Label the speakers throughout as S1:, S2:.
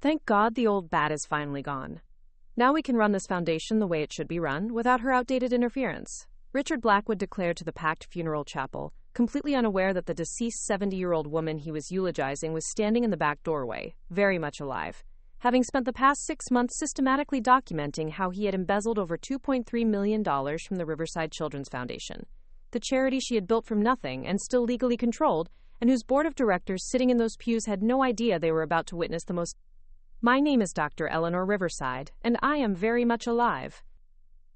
S1: Thank God the old bat is finally gone. Now we can run this foundation the way it should be run, without her outdated interference. Richard Blackwood declared to the packed funeral chapel, completely unaware that the deceased 70-year-old woman he was eulogizing was standing in the back doorway, very much alive, having spent the past 6 months systematically documenting how he had embezzled over $2.3 million from the Riverside Children's Foundation, the charity she had built from nothing and still legally controlled, and whose board of directors sitting in those pews had no idea they were about to witness the most. My name is Dr. Eleanor Riverside, and I am very much alive.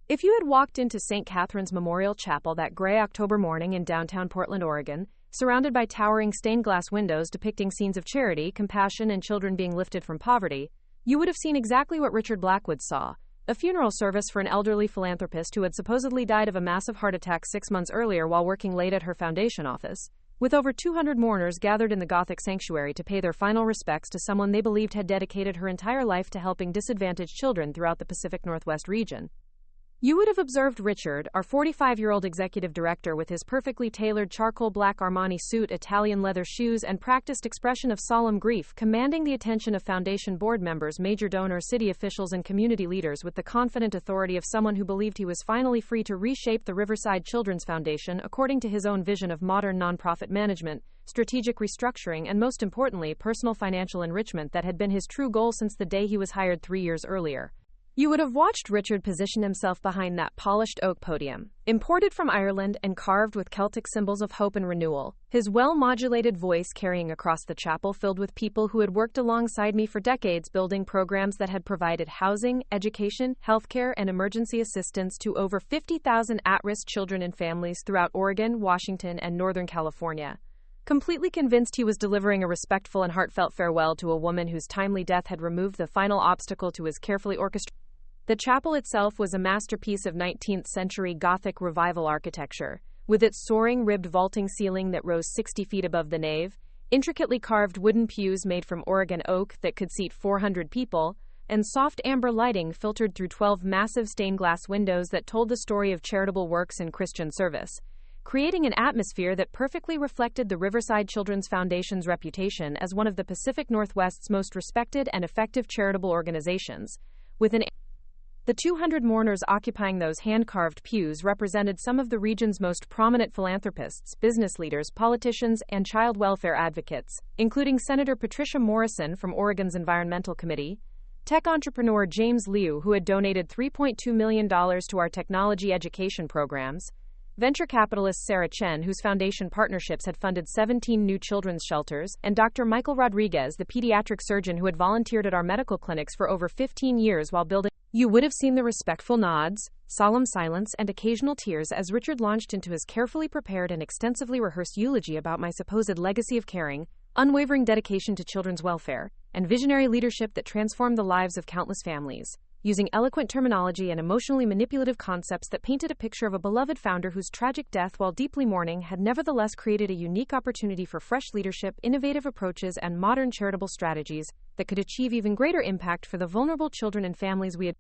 S1: If you had walked into St. Catherine's Memorial Chapel that gray October morning in downtown Portland, Oregon, surrounded by towering stained glass windows depicting scenes of charity, compassion, and children being lifted from poverty, you would have seen exactly what Richard Blackwood saw: a funeral service for an elderly philanthropist who had supposedly died of a massive heart attack 6 months earlier while working late at her foundation office, with over 200 mourners gathered in the Gothic sanctuary to pay their final respects to someone they believed had dedicated her entire life to helping disadvantaged children throughout the Pacific Northwest region. You would have observed Richard, our 45-year-old executive director, with his perfectly tailored charcoal black Armani suit, Italian leather shoes, and practiced expression of solemn grief, commanding the attention of foundation board members, major donors, city officials, and community leaders with the confident authority of someone who believed he was finally free to reshape the Riverside Children's Foundation according to his own vision of modern nonprofit management, strategic restructuring, and most importantly, personal financial enrichment that had been his true goal since the day he was hired 3 years earlier. You would have watched Richard position himself behind that polished oak podium, imported from Ireland and carved with Celtic symbols of hope and renewal, his well-modulated voice carrying across the chapel filled with people who had worked alongside me for decades, building programs that had provided housing, education, healthcare, and emergency assistance to over 50,000 at-risk children and families throughout Oregon, Washington, and Northern California. Completely convinced he was delivering a respectful and heartfelt farewell to a woman whose timely death had removed the final obstacle to his carefully orchestrated. The chapel itself was a masterpiece of 19th-century Gothic Revival architecture, with its soaring ribbed vaulting ceiling that rose 60 feet above the nave, intricately carved wooden pews made from Oregon oak that could seat 400 people, and soft amber lighting filtered through 12 massive stained glass windows that told the story of charitable works and Christian service, creating an atmosphere that perfectly reflected the Riverside Children's Foundation's reputation as one of the Pacific Northwest's most respected and effective charitable organizations, with the 200 mourners occupying those hand-carved pews represented some of the region's most prominent philanthropists, business leaders, politicians, and child welfare advocates, including Senator Patricia Morrison from Oregon's Environmental Committee, tech entrepreneur James Liu, who had donated $3.2 million to our technology education programs, venture capitalist Sarah Chen, whose foundation partnerships had funded 17 new children's shelters, and Dr. Michael Rodriguez, the pediatric surgeon who had volunteered at our medical clinics for over 15 years while building. You would have seen the respectful nods, solemn silence, and occasional tears as Richard launched into his carefully prepared and extensively rehearsed eulogy about my supposed legacy of caring, unwavering dedication to children's welfare, and visionary leadership that transformed the lives of countless families, using eloquent terminology and emotionally manipulative concepts that painted a picture of a beloved founder whose tragic death, while deeply mourning, had nevertheless created a unique opportunity for fresh leadership, innovative approaches, and modern charitable strategies that could achieve even greater impact for the vulnerable children and families we had.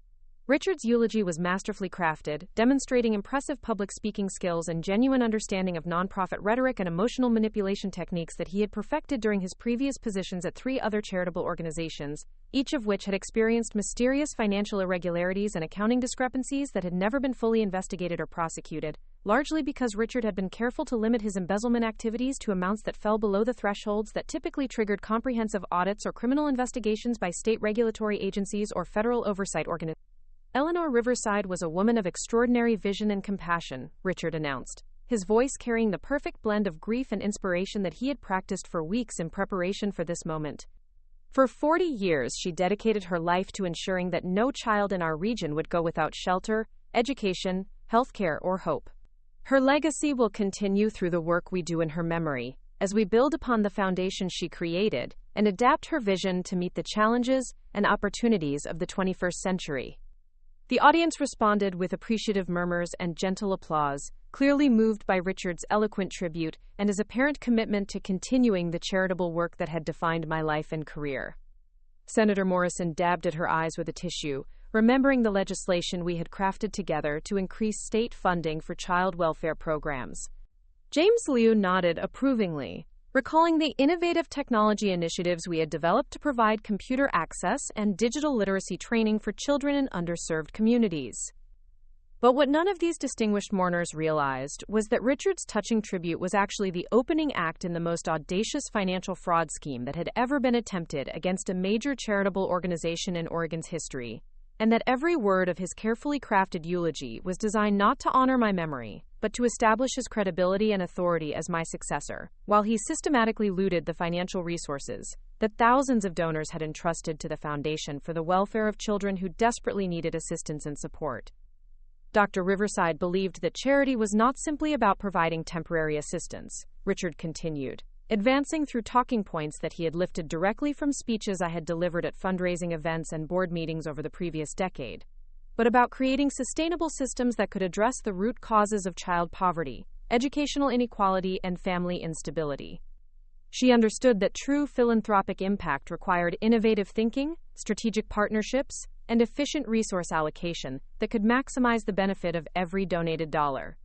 S1: Richard's eulogy was masterfully crafted, demonstrating impressive public speaking skills and genuine understanding of nonprofit rhetoric and emotional manipulation techniques that he had perfected during his previous positions at 3 other charitable organizations, each of which had experienced mysterious financial irregularities and accounting discrepancies that had never been fully investigated or prosecuted, largely because Richard had been careful to limit his embezzlement activities to amounts that fell below the thresholds that typically triggered comprehensive audits or criminal investigations by state regulatory agencies or federal oversight organizations. Eleanor Riverside was a woman of extraordinary vision and compassion, Richard announced, his voice carrying the perfect blend of grief and inspiration that he had practiced for weeks in preparation for this moment. For 40 years, she dedicated her life to ensuring that no child in our region would go without shelter, education, healthcare, or hope. Her legacy will continue through the work we do in her memory, as we build upon the foundation she created and adapt her vision to meet the challenges and opportunities of the 21st century. The audience responded with appreciative murmurs and gentle applause, clearly moved by Richard's eloquent tribute and his apparent commitment to continuing the charitable work that had defined my life and career. Senator Morrison dabbed at her eyes with a tissue, remembering the legislation we had crafted together to increase state funding for child welfare programs. James Liu nodded approvingly, recalling the innovative technology initiatives we had developed to provide computer access and digital literacy training for children in underserved communities. But what none of these distinguished mourners realized was that Richard's touching tribute was actually the opening act in the most audacious financial fraud scheme that had ever been attempted against a major charitable organization in Oregon's history, and that every word of his carefully crafted eulogy was designed not to honor my memory, but to establish his credibility and authority as my successor, while he systematically looted the financial resources that thousands of donors had entrusted to the foundation for the welfare of children who desperately needed assistance and support. Dr. Riverside believed that charity was not simply about providing temporary assistance, Richard continued, advancing through talking points that he had lifted directly from speeches I had delivered at fundraising events and board meetings over the previous decade, but about creating sustainable systems that could address the root causes of child poverty, educational inequality, and family instability. She understood that true philanthropic impact required innovative thinking, strategic partnerships, and efficient resource allocation that could maximize the benefit of every donated dollar.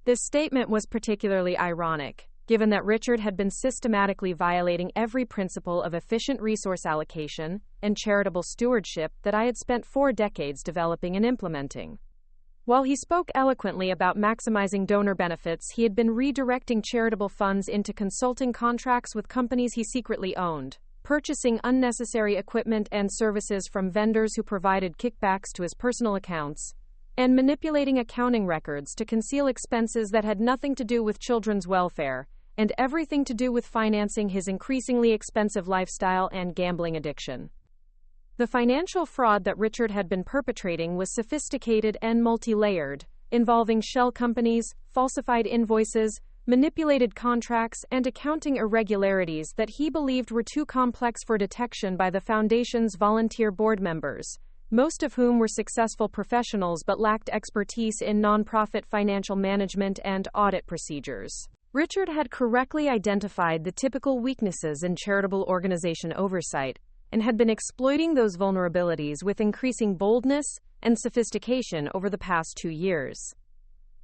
S1: This statement was particularly ironic, given that Richard had been systematically violating every principle of efficient resource allocation and charitable stewardship that I had spent 4 decades developing and implementing. While he spoke eloquently about maximizing donor benefits, he had been redirecting charitable funds into consulting contracts with companies he secretly owned, purchasing unnecessary equipment and services from vendors who provided kickbacks to his personal accounts, and manipulating accounting records to conceal expenses that had nothing to do with children's welfare and everything to do with financing his increasingly expensive lifestyle and gambling addiction. The financial fraud that Richard had been perpetrating was sophisticated and multi-layered, involving shell companies, falsified invoices, manipulated contracts, and accounting irregularities that he believed were too complex for detection by the Foundation's volunteer board members, most of whom were successful professionals but lacked expertise in nonprofit financial management and audit procedures. Richard had correctly identified the typical weaknesses in charitable organization oversight and had been exploiting those vulnerabilities with increasing boldness and sophistication over the past 2 years.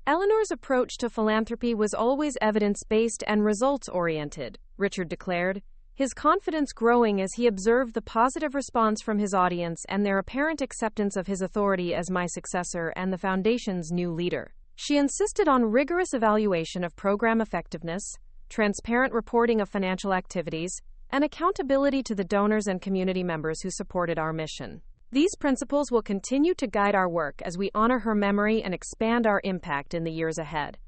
S1: Eleanor's approach to philanthropy was always evidence-based and results-oriented, Richard declared, his confidence growing as he observed the positive response from his audience and their apparent acceptance of his authority as my successor and the Foundation's new leader. She insisted on rigorous evaluation of program effectiveness, transparent reporting of financial activities, and accountability to the donors and community members who supported our mission. These principles will continue to guide our work as we honor her memory and expand our impact in the years ahead.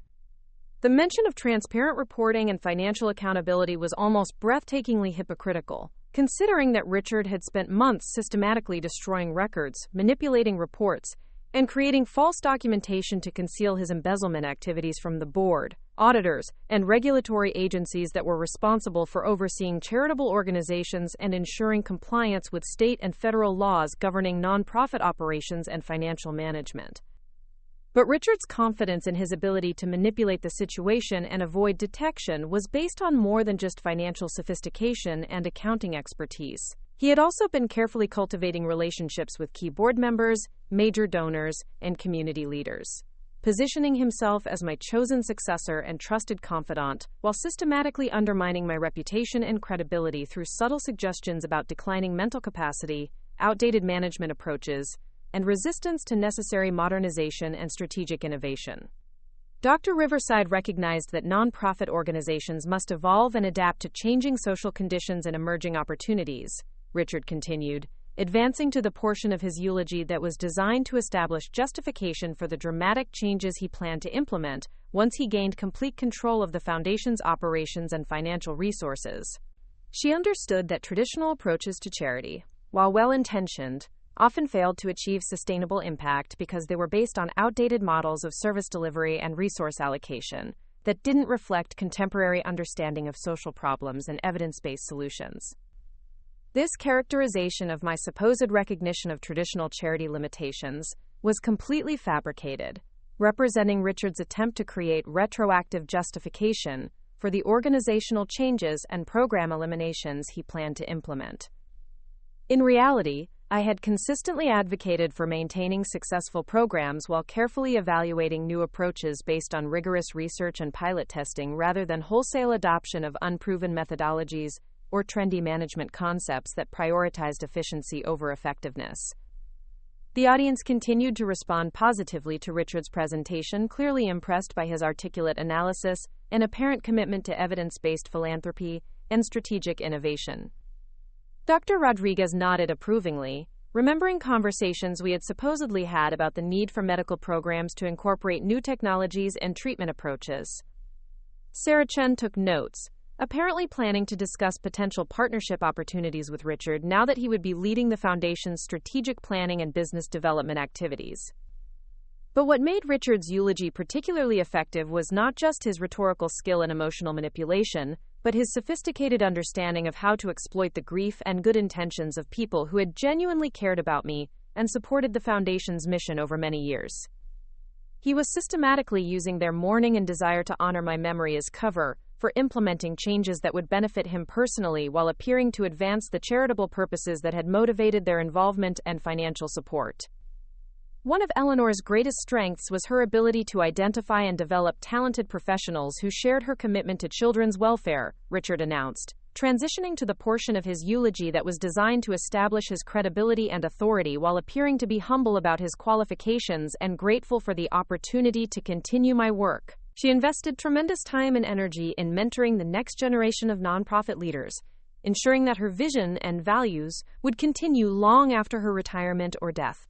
S1: The mention of transparent reporting and financial accountability was almost breathtakingly hypocritical, considering that Richard had spent months systematically destroying records, manipulating reports, and creating false documentation to conceal his embezzlement activities from the board, auditors, and regulatory agencies that were responsible for overseeing charitable organizations and ensuring compliance with state and federal laws governing nonprofit operations and financial management. But Richard's confidence in his ability to manipulate the situation and avoid detection was based on more than just financial sophistication and accounting expertise. He had also been carefully cultivating relationships with key board members, major donors, and community leaders, positioning himself as my chosen successor and trusted confidant, while systematically undermining my reputation and credibility through subtle suggestions about declining mental capacity, outdated management approaches, and resistance to necessary modernization and strategic innovation. Dr. Riverside recognized that nonprofit organizations must evolve and adapt to changing social conditions and emerging opportunities, Richard continued, advancing to the portion of his eulogy that was designed to establish justification for the dramatic changes he planned to implement once he gained complete control of the Foundation's operations and financial resources. She understood that traditional approaches to charity, while well-intentioned, often failed to achieve sustainable impact because they were based on outdated models of service delivery and resource allocation that didn't reflect contemporary understanding of social problems and evidence-based solutions. This characterization of my supposed recognition of traditional charity limitations was completely fabricated, representing Richard's attempt to create retroactive justification for the organizational changes and program eliminations he planned to implement. In reality, I had consistently advocated for maintaining successful programs while carefully evaluating new approaches based on rigorous research and pilot testing rather than wholesale adoption of unproven methodologies or trendy management concepts that prioritized efficiency over effectiveness. The audience continued to respond positively to Richard's presentation, clearly impressed by his articulate analysis and apparent commitment to evidence-based philanthropy and strategic innovation. Dr. Rodriguez nodded approvingly, remembering conversations we had supposedly had about the need for medical programs to incorporate new technologies and treatment approaches. Sarah Chen took notes, apparently planning to discuss potential partnership opportunities with Richard now that he would be leading the Foundation's strategic planning and business development activities. But what made Richard's eulogy particularly effective was not just his rhetorical skill and emotional manipulation, but his sophisticated understanding of how to exploit the grief and good intentions of people who had genuinely cared about me and supported the Foundation's mission over many years. He was systematically using their mourning and desire to honor my memory as cover for implementing changes that would benefit him personally while appearing to advance the charitable purposes that had motivated their involvement and financial support. One of Eleanor's greatest strengths was her ability to identify and develop talented professionals who shared her commitment to children's welfare, Richard announced, transitioning to the portion of his eulogy that was designed to establish his credibility and authority while appearing to be humble about his qualifications and grateful for the opportunity to continue my work. She invested tremendous time and energy in mentoring the next generation of nonprofit leaders, ensuring that her vision and values would continue long after her retirement or death.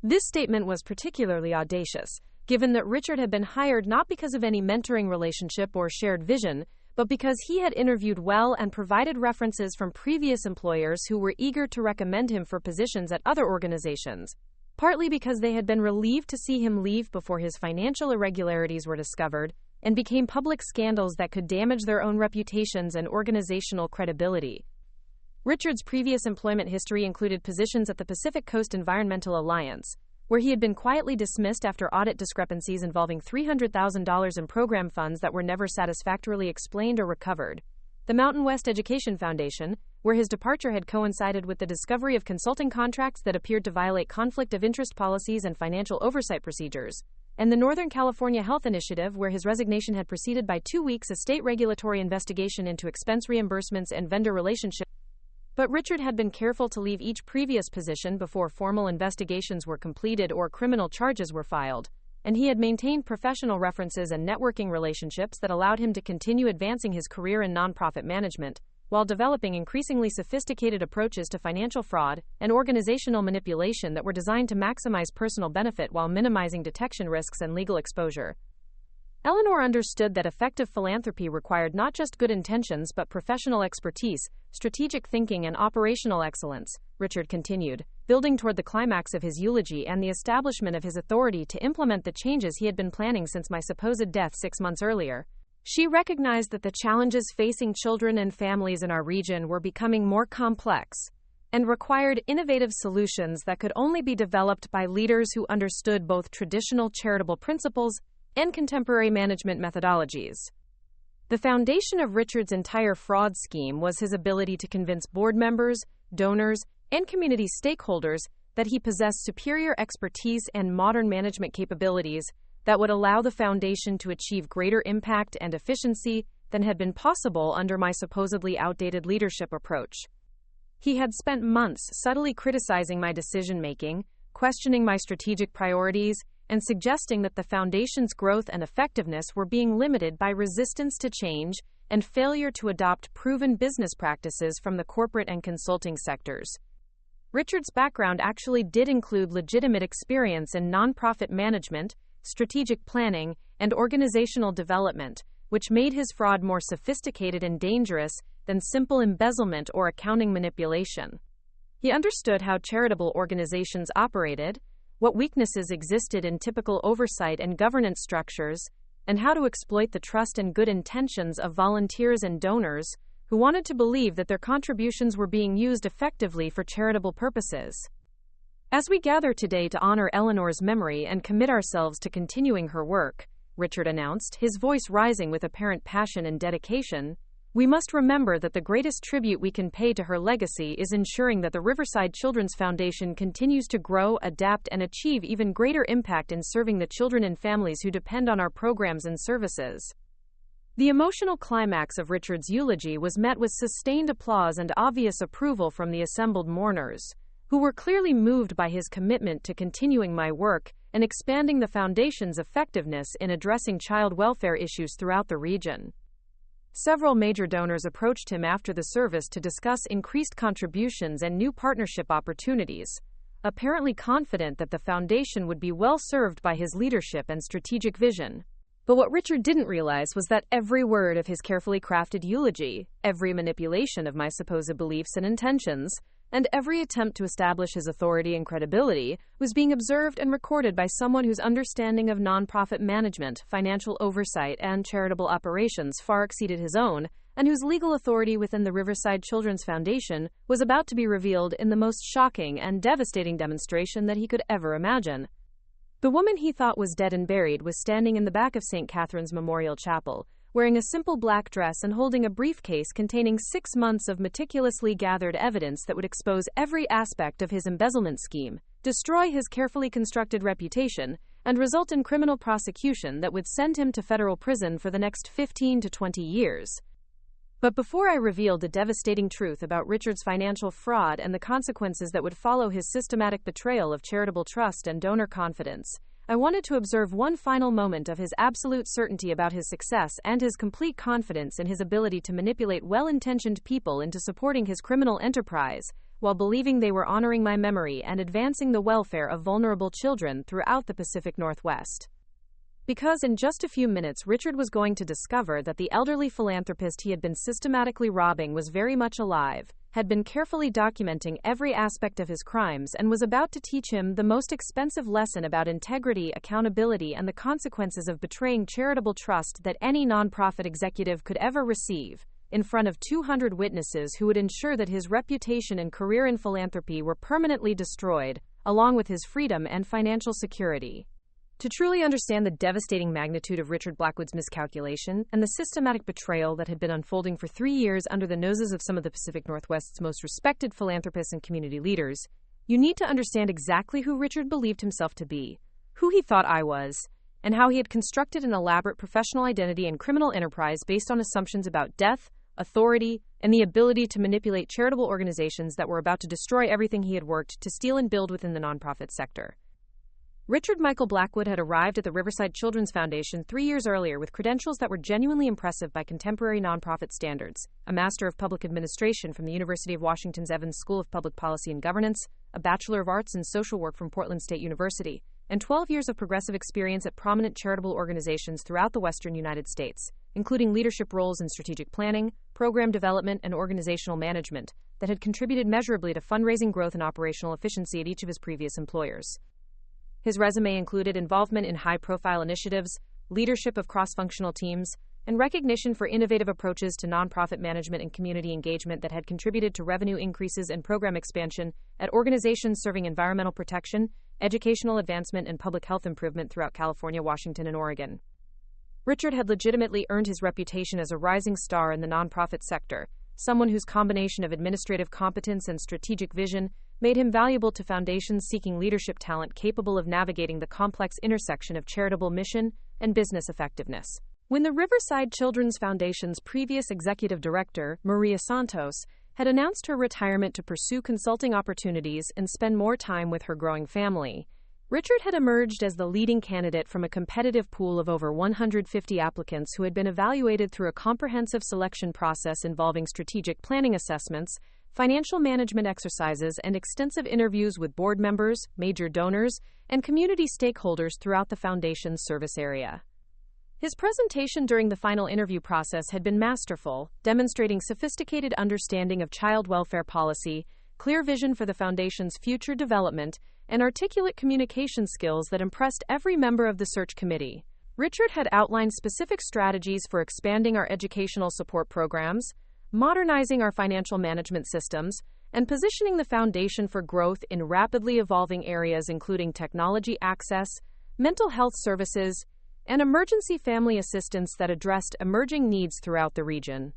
S1: This statement was particularly audacious, given that Richard had been hired not because of any mentoring relationship or shared vision, but because he had interviewed well and provided references from previous employers who were eager to recommend him for positions at other organizations, partly because they had been relieved to see him leave before his financial irregularities were discovered and became public scandals that could damage their own reputations and organizational credibility. Richard's previous employment history included positions at the Pacific Coast Environmental Alliance, where he had been quietly dismissed after audit discrepancies involving $300,000 in program funds that were never satisfactorily explained or recovered, the Mountain West Education Foundation, where his departure had coincided with the discovery of consulting contracts that appeared to violate conflict of interest policies and financial oversight procedures, and the Northern California Health Initiative, where his resignation had preceded by 2 weeks a state regulatory investigation into expense reimbursements and vendor relationships. But Richard had been careful to leave each previous position before formal investigations were completed or criminal charges were filed, and he had maintained professional references and networking relationships that allowed him to continue advancing his career in nonprofit management, while developing increasingly sophisticated approaches to financial fraud and organizational manipulation that were designed to maximize personal benefit while minimizing detection risks and legal exposure. Eleanor understood that effective philanthropy required not just good intentions but professional expertise, strategic thinking, and operational excellence, Richard continued, building toward the climax of his eulogy and the establishment of his authority to implement the changes he had been planning since my supposed death 6 months earlier. She recognized that the challenges facing children and families in our region were becoming more complex and required innovative solutions that could only be developed by leaders who understood both traditional charitable principles and contemporary management methodologies. The foundation of Richard's entire fraud scheme was his ability to convince board members, donors, and community stakeholders that he possessed superior expertise and modern management capabilities that would allow the foundation to achieve greater impact and efficiency than had been possible under my supposedly outdated leadership approach. He had spent months subtly criticizing my decision-making, questioning my strategic priorities, and suggesting that the foundation's growth and effectiveness were being limited by resistance to change and failure to adopt proven business practices from the corporate and consulting sectors. Richard's background actually did include legitimate experience in nonprofit management, strategic planning, and organizational development, which made his fraud more sophisticated and dangerous than simple embezzlement or accounting manipulation. He understood how charitable organizations operated, what weaknesses existed in typical oversight and governance structures, and how to exploit the trust and good intentions of volunteers and donors who wanted to believe that their contributions were being used effectively for charitable purposes. As we gather today to honor Eleanor's memory and commit ourselves to continuing her work, Richard announced, his voice rising with apparent passion and dedication, We must remember that the greatest tribute we can pay to her legacy is ensuring that the Riverside Children's Foundation continues to grow, adapt, and achieve even greater impact in serving the children and families who depend on our programs and services. The emotional climax of Richard's eulogy was met with sustained applause and obvious approval from the assembled mourners, who were clearly moved by his commitment to continuing my work and expanding the Foundation's effectiveness in addressing child welfare issues throughout the region. Several major donors approached him after the service to discuss increased contributions and new partnership opportunities, apparently confident that the Foundation would be well served by his leadership and strategic vision. But what Richard didn't realize was that every word of his carefully crafted eulogy, every manipulation of my supposed beliefs and intentions, and every attempt to establish his authority and credibility was being observed and recorded by someone whose understanding of nonprofit management, financial oversight, and charitable operations far exceeded his own, and whose legal authority within the Riverside Children's Foundation was about to be revealed in the most shocking and devastating demonstration that he could ever imagine. The woman he thought was dead and buried was standing in the back of St. Catherine's Memorial Chapel, wearing a simple black dress and holding a briefcase containing 6 months of meticulously gathered evidence that would expose every aspect of his embezzlement scheme, destroy his carefully constructed reputation, and result in criminal prosecution that would send him to federal prison for the next 15 to 20 years. But before I revealed the devastating truth about Richard's financial fraud and the consequences that would follow his systematic betrayal of charitable trust and donor confidence, I wanted to observe one final moment of his absolute certainty about his success and his complete confidence in his ability to manipulate well-intentioned people into supporting his criminal enterprise, while believing they were honoring my memory and advancing the welfare of vulnerable children throughout the Pacific Northwest. Because in just a few minutes Richard was going to discover that the elderly philanthropist he had been systematically robbing was very much alive, had been carefully documenting every aspect of his crimes, and was about to teach him the most expensive lesson about integrity, accountability, and the consequences of betraying charitable trust that any nonprofit executive could ever receive, in front of 200 witnesses who would ensure that his reputation and career in philanthropy were permanently destroyed, along with his freedom and financial security. To truly understand the devastating magnitude of Richard Blackwood's miscalculation and the systematic betrayal that had been unfolding for 3 years under the noses of some of the Pacific Northwest's most respected philanthropists and community leaders, you need to understand exactly who Richard believed himself to be, who he thought I was, and how he had constructed an elaborate professional identity and criminal enterprise based on assumptions about death, authority, and the ability to manipulate charitable organizations that were about to destroy everything he had worked to steal and build within the nonprofit sector. Richard Michael Blackwood had arrived at the Riverside Children's Foundation 3 years earlier with credentials that were genuinely impressive by contemporary nonprofit standards: a Master of Public Administration from the University of Washington's Evans School of Public Policy and Governance, a Bachelor of Arts in Social Work from Portland State University, and 12 years of progressive experience at prominent charitable organizations throughout the western United States, including leadership roles in strategic planning, program development, and organizational management that had contributed measurably to fundraising growth and operational efficiency at each of his previous employers. His resume included involvement in high-profile initiatives, leadership of cross-functional teams, and recognition for innovative approaches to nonprofit management and community engagement that had contributed to revenue increases and program expansion at organizations serving environmental protection, educational advancement, and public health improvement throughout California, Washington, and Oregon. Richard had legitimately earned his reputation as a rising star in the nonprofit sector, someone whose combination of administrative competence and strategic vision made him valuable to foundations seeking leadership talent capable of navigating the complex intersection of charitable mission and business effectiveness. When the Riverside Children's Foundation's previous executive director, Maria Santos, had announced her retirement to pursue consulting opportunities and spend more time with her growing family, Richard had emerged as the leading candidate from a competitive pool of over 150 applicants who had been evaluated through a comprehensive selection process involving strategic planning assessments, financial management exercises, and extensive interviews with board members, major donors, and community stakeholders throughout the Foundation's service area. His presentation during the final interview process had been masterful, demonstrating sophisticated understanding of child welfare policy, clear vision for the Foundation's future development, and articulate communication skills that impressed every member of the search committee. Richard had outlined specific strategies for expanding our educational support programs, modernizing our financial management systems, and positioning the Foundation for growth in rapidly evolving areas including technology access, mental health services, and emergency family assistance that addressed emerging needs throughout the region.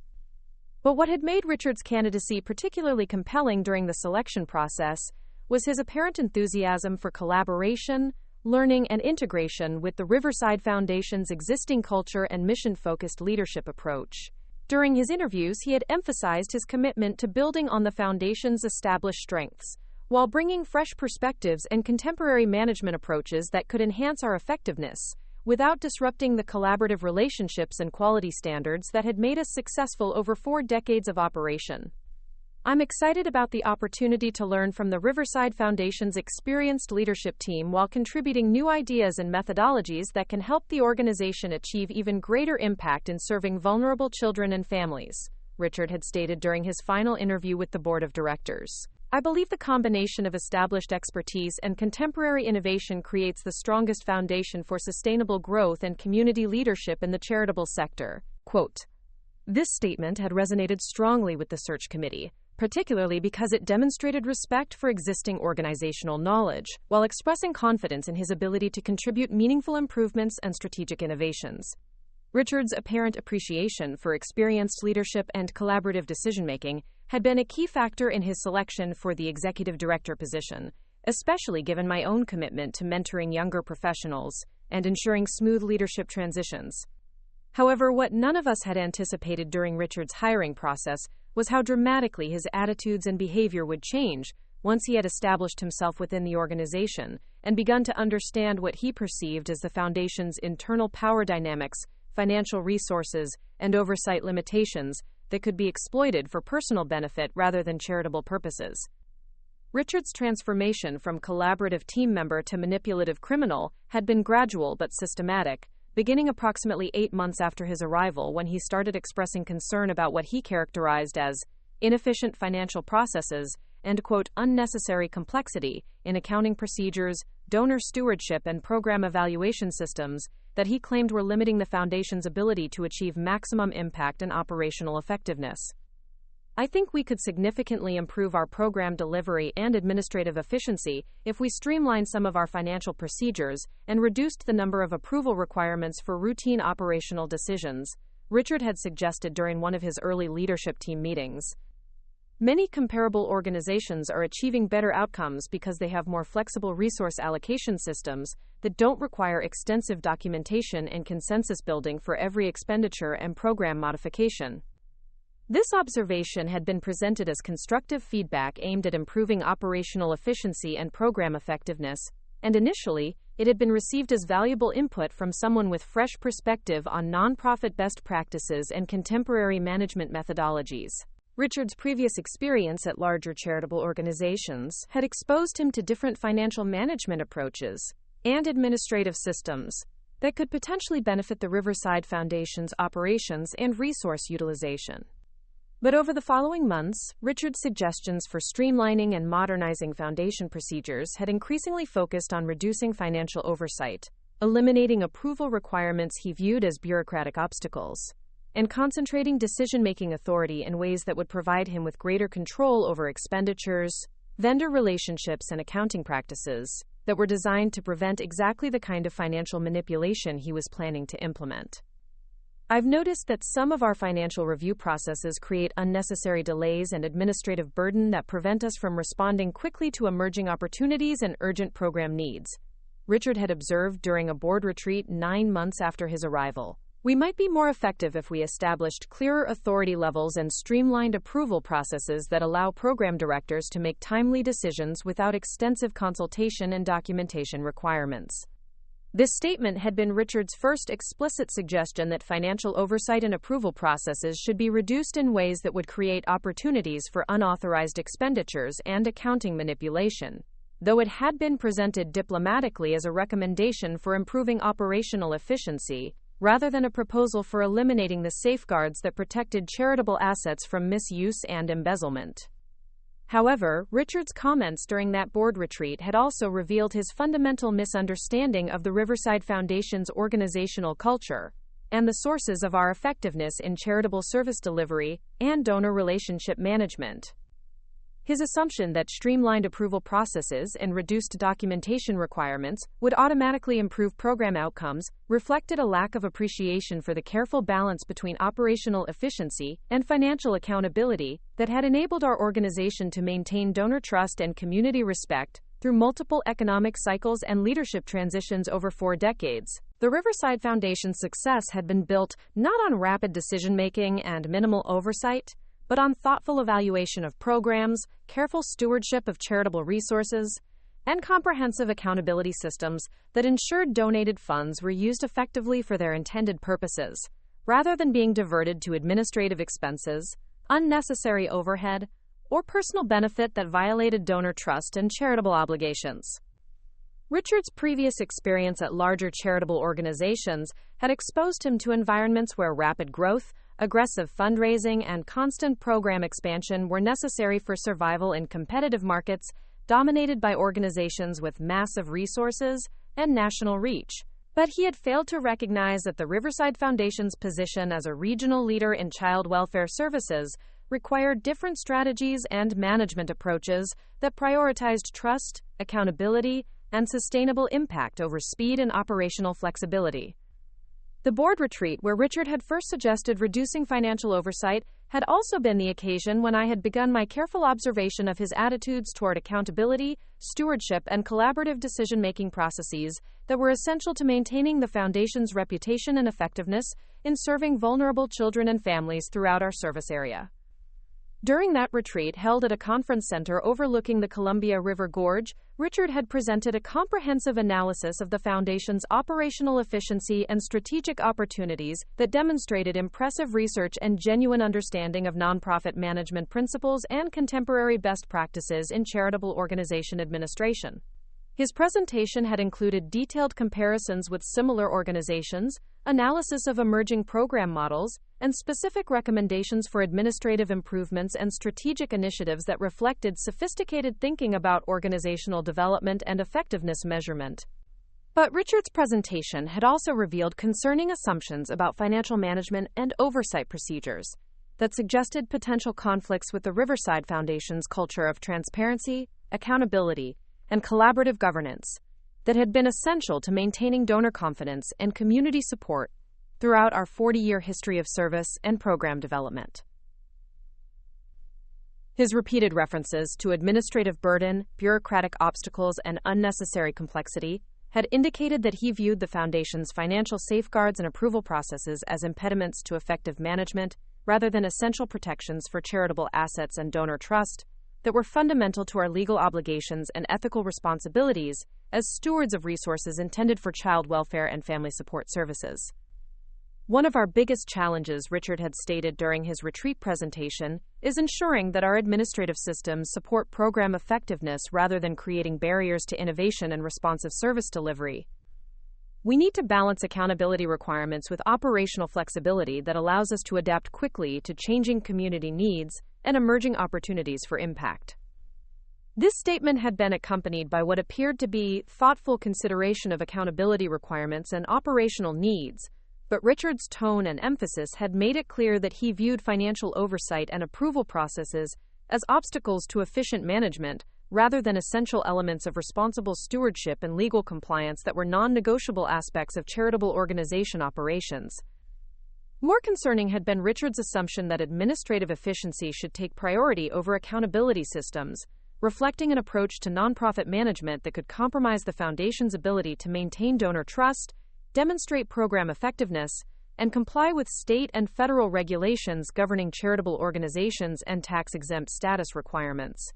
S1: But what had made Richard's candidacy particularly compelling during the selection process was his apparent enthusiasm for collaboration, learning, and integration with the Riverside Foundation's existing culture and mission-focused leadership approach. During his interviews, he had emphasized his commitment to building on the Foundation's established strengths, while bringing fresh perspectives and contemporary management approaches that could enhance our effectiveness, without disrupting the collaborative relationships and quality standards that had made us successful over 4 decades of operation. I'm excited about the opportunity to learn from the Riverside Foundation's experienced leadership team while contributing new ideas and methodologies that can help the organization achieve even greater impact in serving vulnerable children and families, Richard had stated during his final interview with the board of directors. I believe the combination of established expertise and contemporary innovation creates the strongest foundation for sustainable growth and community leadership in the charitable sector. Quote, this statement had resonated strongly with the search committee, particularly because it demonstrated respect for existing organizational knowledge, while expressing confidence in his ability to contribute meaningful improvements and strategic innovations. Richard's apparent appreciation for experienced leadership and collaborative decision-making had been a key factor in his selection for the executive director position, especially given my own commitment to mentoring younger professionals and ensuring smooth leadership transitions. However, what none of us had anticipated during Richard's hiring process was how dramatically his attitudes and behavior would change once he had established himself within the organization and begun to understand what he perceived as the Foundation's internal power dynamics, financial resources, and oversight limitations that could be exploited for personal benefit rather than charitable purposes. Richard's transformation from collaborative team member to manipulative criminal had been gradual but systematic, beginning approximately 8 months after his arrival when he started expressing concern about what he characterized as inefficient financial processes and, quote, unnecessary complexity in accounting procedures, donor stewardship, and program evaluation systems that he claimed were limiting the Foundation's ability to achieve maximum impact and operational effectiveness. I think we could significantly improve our program delivery and administrative efficiency if we streamlined some of our financial procedures and reduced the number of approval requirements for routine operational decisions, Richard had suggested during one of his early leadership team meetings. Many comparable organizations are achieving better outcomes because they have more flexible resource allocation systems that don't require extensive documentation and consensus building for every expenditure and program modification. This observation had been presented as constructive feedback aimed at improving operational efficiency and program effectiveness, and initially, it had been received as valuable input from someone with fresh perspective on nonprofit best practices and contemporary management methodologies. Richard's previous experience at larger charitable organizations had exposed him to different financial management approaches and administrative systems that could potentially benefit the Riverside Foundation's operations and resource utilization. But over the following months, Richard's suggestions for streamlining and modernizing Foundation procedures had increasingly focused on reducing financial oversight, eliminating approval requirements he viewed as bureaucratic obstacles, and concentrating decision-making authority in ways that would provide him with greater control over expenditures, vendor relationships, and accounting practices that were designed to prevent exactly the kind of financial manipulation he was planning to implement. I've noticed that some of our financial review processes create unnecessary delays and administrative burden that prevent us from responding quickly to emerging opportunities and urgent program needs, Richard had observed during a board retreat 9 months after his arrival. We might be more effective if we established clearer authority levels and streamlined approval processes that allow program directors to make timely decisions without extensive consultation and documentation requirements. This statement had been Richard's first explicit suggestion that financial oversight and approval processes should be reduced in ways that would create opportunities for unauthorized expenditures and accounting manipulation, though it had been presented diplomatically as a recommendation for improving operational efficiency, rather than a proposal for eliminating the safeguards that protected charitable assets from misuse and embezzlement. However, Richard's comments during that board retreat had also revealed his fundamental misunderstanding of the Riverside Foundation's organizational culture and the sources of our effectiveness in charitable service delivery and donor relationship management. His assumption that streamlined approval processes and reduced documentation requirements would automatically improve program outcomes reflected a lack of appreciation for the careful balance between operational efficiency and financial accountability that had enabled our organization to maintain donor trust and community respect through multiple economic cycles and leadership transitions over 4 decades. The Riverside Foundation's success had been built not on rapid decision-making and minimal oversight, but on thoughtful evaluation of programs, careful stewardship of charitable resources, and comprehensive accountability systems that ensured donated funds were used effectively for their intended purposes, rather than being diverted to administrative expenses, unnecessary overhead, or personal benefit that violated donor trust and charitable obligations. Richard's previous experience at larger charitable organizations had exposed him to environments where rapid growth, aggressive fundraising, and constant program expansion were necessary for survival in competitive markets dominated by organizations with massive resources and national reach. But he had failed to recognize that the Riverside Foundation's position as a regional leader in child welfare services required different strategies and management approaches that prioritized trust, accountability, and sustainable impact over speed and operational flexibility. The board retreat where Richard had first suggested reducing financial oversight had also been the occasion when I had begun my careful observation of his attitudes toward accountability, stewardship, and collaborative decision-making processes that were essential to maintaining the Foundation's reputation and effectiveness in serving vulnerable children and families throughout our service area. During that retreat, held at a conference center overlooking the Columbia River Gorge, Richard had presented a comprehensive analysis of the Foundation's operational efficiency and strategic opportunities that demonstrated impressive research and genuine understanding of nonprofit management principles and contemporary best practices in charitable organization administration. His presentation had included detailed comparisons with similar organizations, analysis of emerging program models, and specific recommendations for administrative improvements and strategic initiatives that reflected sophisticated thinking about organizational development and effectiveness measurement. But Richard's presentation had also revealed concerning assumptions about financial management and oversight procedures that suggested potential conflicts with the Riverside Foundation's culture of transparency, accountability, and collaborative governance that had been essential to maintaining donor confidence and community support throughout our 40-year history of service and program development. His repeated references to administrative burden, bureaucratic obstacles, and unnecessary complexity had indicated that he viewed the Foundation's financial safeguards and approval processes as impediments to effective management rather than essential protections for charitable assets and donor trust that were fundamental to our legal obligations and ethical responsibilities as stewards of resources intended for child welfare and family support services. One of our biggest challenges, Richard had stated during his retreat presentation, is ensuring that our administrative systems support program effectiveness rather than creating barriers to innovation and responsive service delivery. We need to balance accountability requirements with operational flexibility that allows us to adapt quickly to changing community needs and emerging opportunities for impact. This statement had been accompanied by what appeared to be thoughtful consideration of accountability requirements and operational needs, but Richard's tone and emphasis had made it clear that he viewed financial oversight and approval processes as obstacles to efficient management rather than essential elements of responsible stewardship and legal compliance that were non-negotiable aspects of charitable organization operations. More concerning had been Richard's assumption that administrative efficiency should take priority over accountability systems, reflecting an approach to nonprofit management that could compromise the Foundation's ability to maintain donor trust, demonstrate program effectiveness, and comply with state and federal regulations governing charitable organizations and tax-exempt status requirements.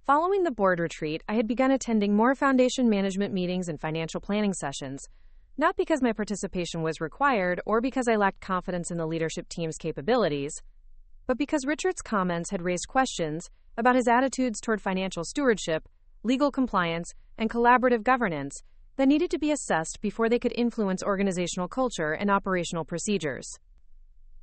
S1: Following the board retreat, I had begun attending more Foundation management meetings and financial planning sessions, not because my participation was required or because I lacked confidence in the leadership team's capabilities, but because Richard's comments had raised questions about his attitudes toward financial stewardship, legal compliance, and collaborative governance that needed to be assessed before they could influence organizational culture and operational procedures.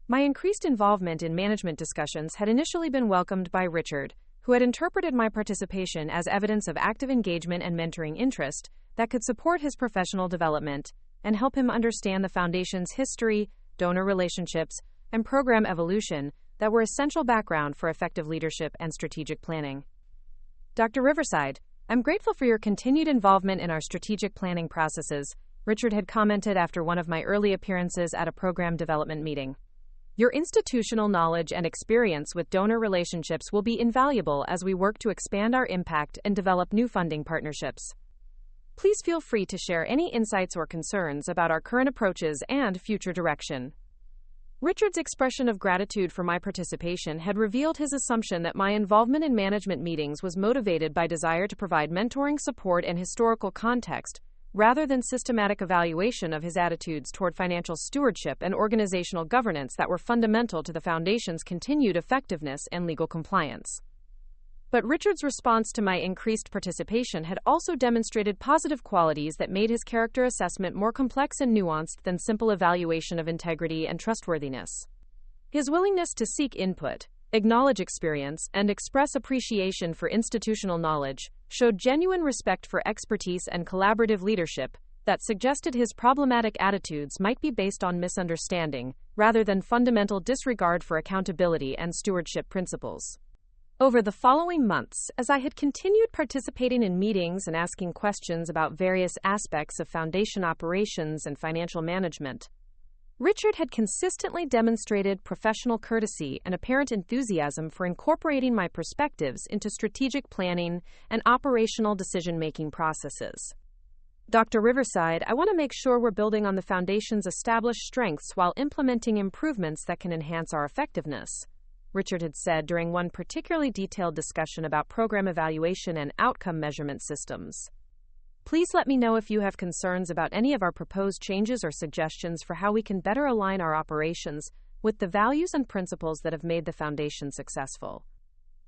S1: My increased involvement in management discussions had initially been welcomed by Richard, who had interpreted my participation as evidence of active engagement and mentoring interest that could support his professional development and help him understand the Foundation's history, donor relationships, and program evolution that were essential background for effective leadership and strategic planning. Dr. Riverside, I'm grateful for your continued involvement in our strategic planning processes, Richard had commented after one of my early appearances at a program development meeting. Your institutional knowledge and experience with donor relationships will be invaluable as we work to expand our impact and develop new funding partnerships. Please feel free to share any insights or concerns about our current approaches and future direction. Richard's expression of gratitude for my participation had revealed his assumption that my involvement in management meetings was motivated by desire to provide mentoring support and historical context, rather than systematic evaluation of his attitudes toward financial stewardship and organizational governance that were fundamental to the Foundation's continued effectiveness and legal compliance. But Richard's response to my increased participation had also demonstrated positive qualities that made his character assessment more complex and nuanced than simple evaluation of integrity and trustworthiness. His willingness to seek input, acknowledge experience, and express appreciation for institutional knowledge showed genuine respect for expertise and collaborative leadership that suggested his problematic attitudes might be based on misunderstanding, rather than fundamental disregard for accountability and stewardship principles. Over the following months, as I had continued participating in meetings and asking questions about various aspects of Foundation operations and financial management, Richard had consistently demonstrated professional courtesy and apparent enthusiasm for incorporating my perspectives into strategic planning and operational decision-making processes. Dr. Riverside, I want to make sure we're building on the Foundation's established strengths while implementing improvements that can enhance our effectiveness, Richard had said during one particularly detailed discussion about program evaluation and outcome measurement systems. Please let me know if you have concerns about any of our proposed changes or suggestions for how we can better align our operations with the values and principles that have made the Foundation successful.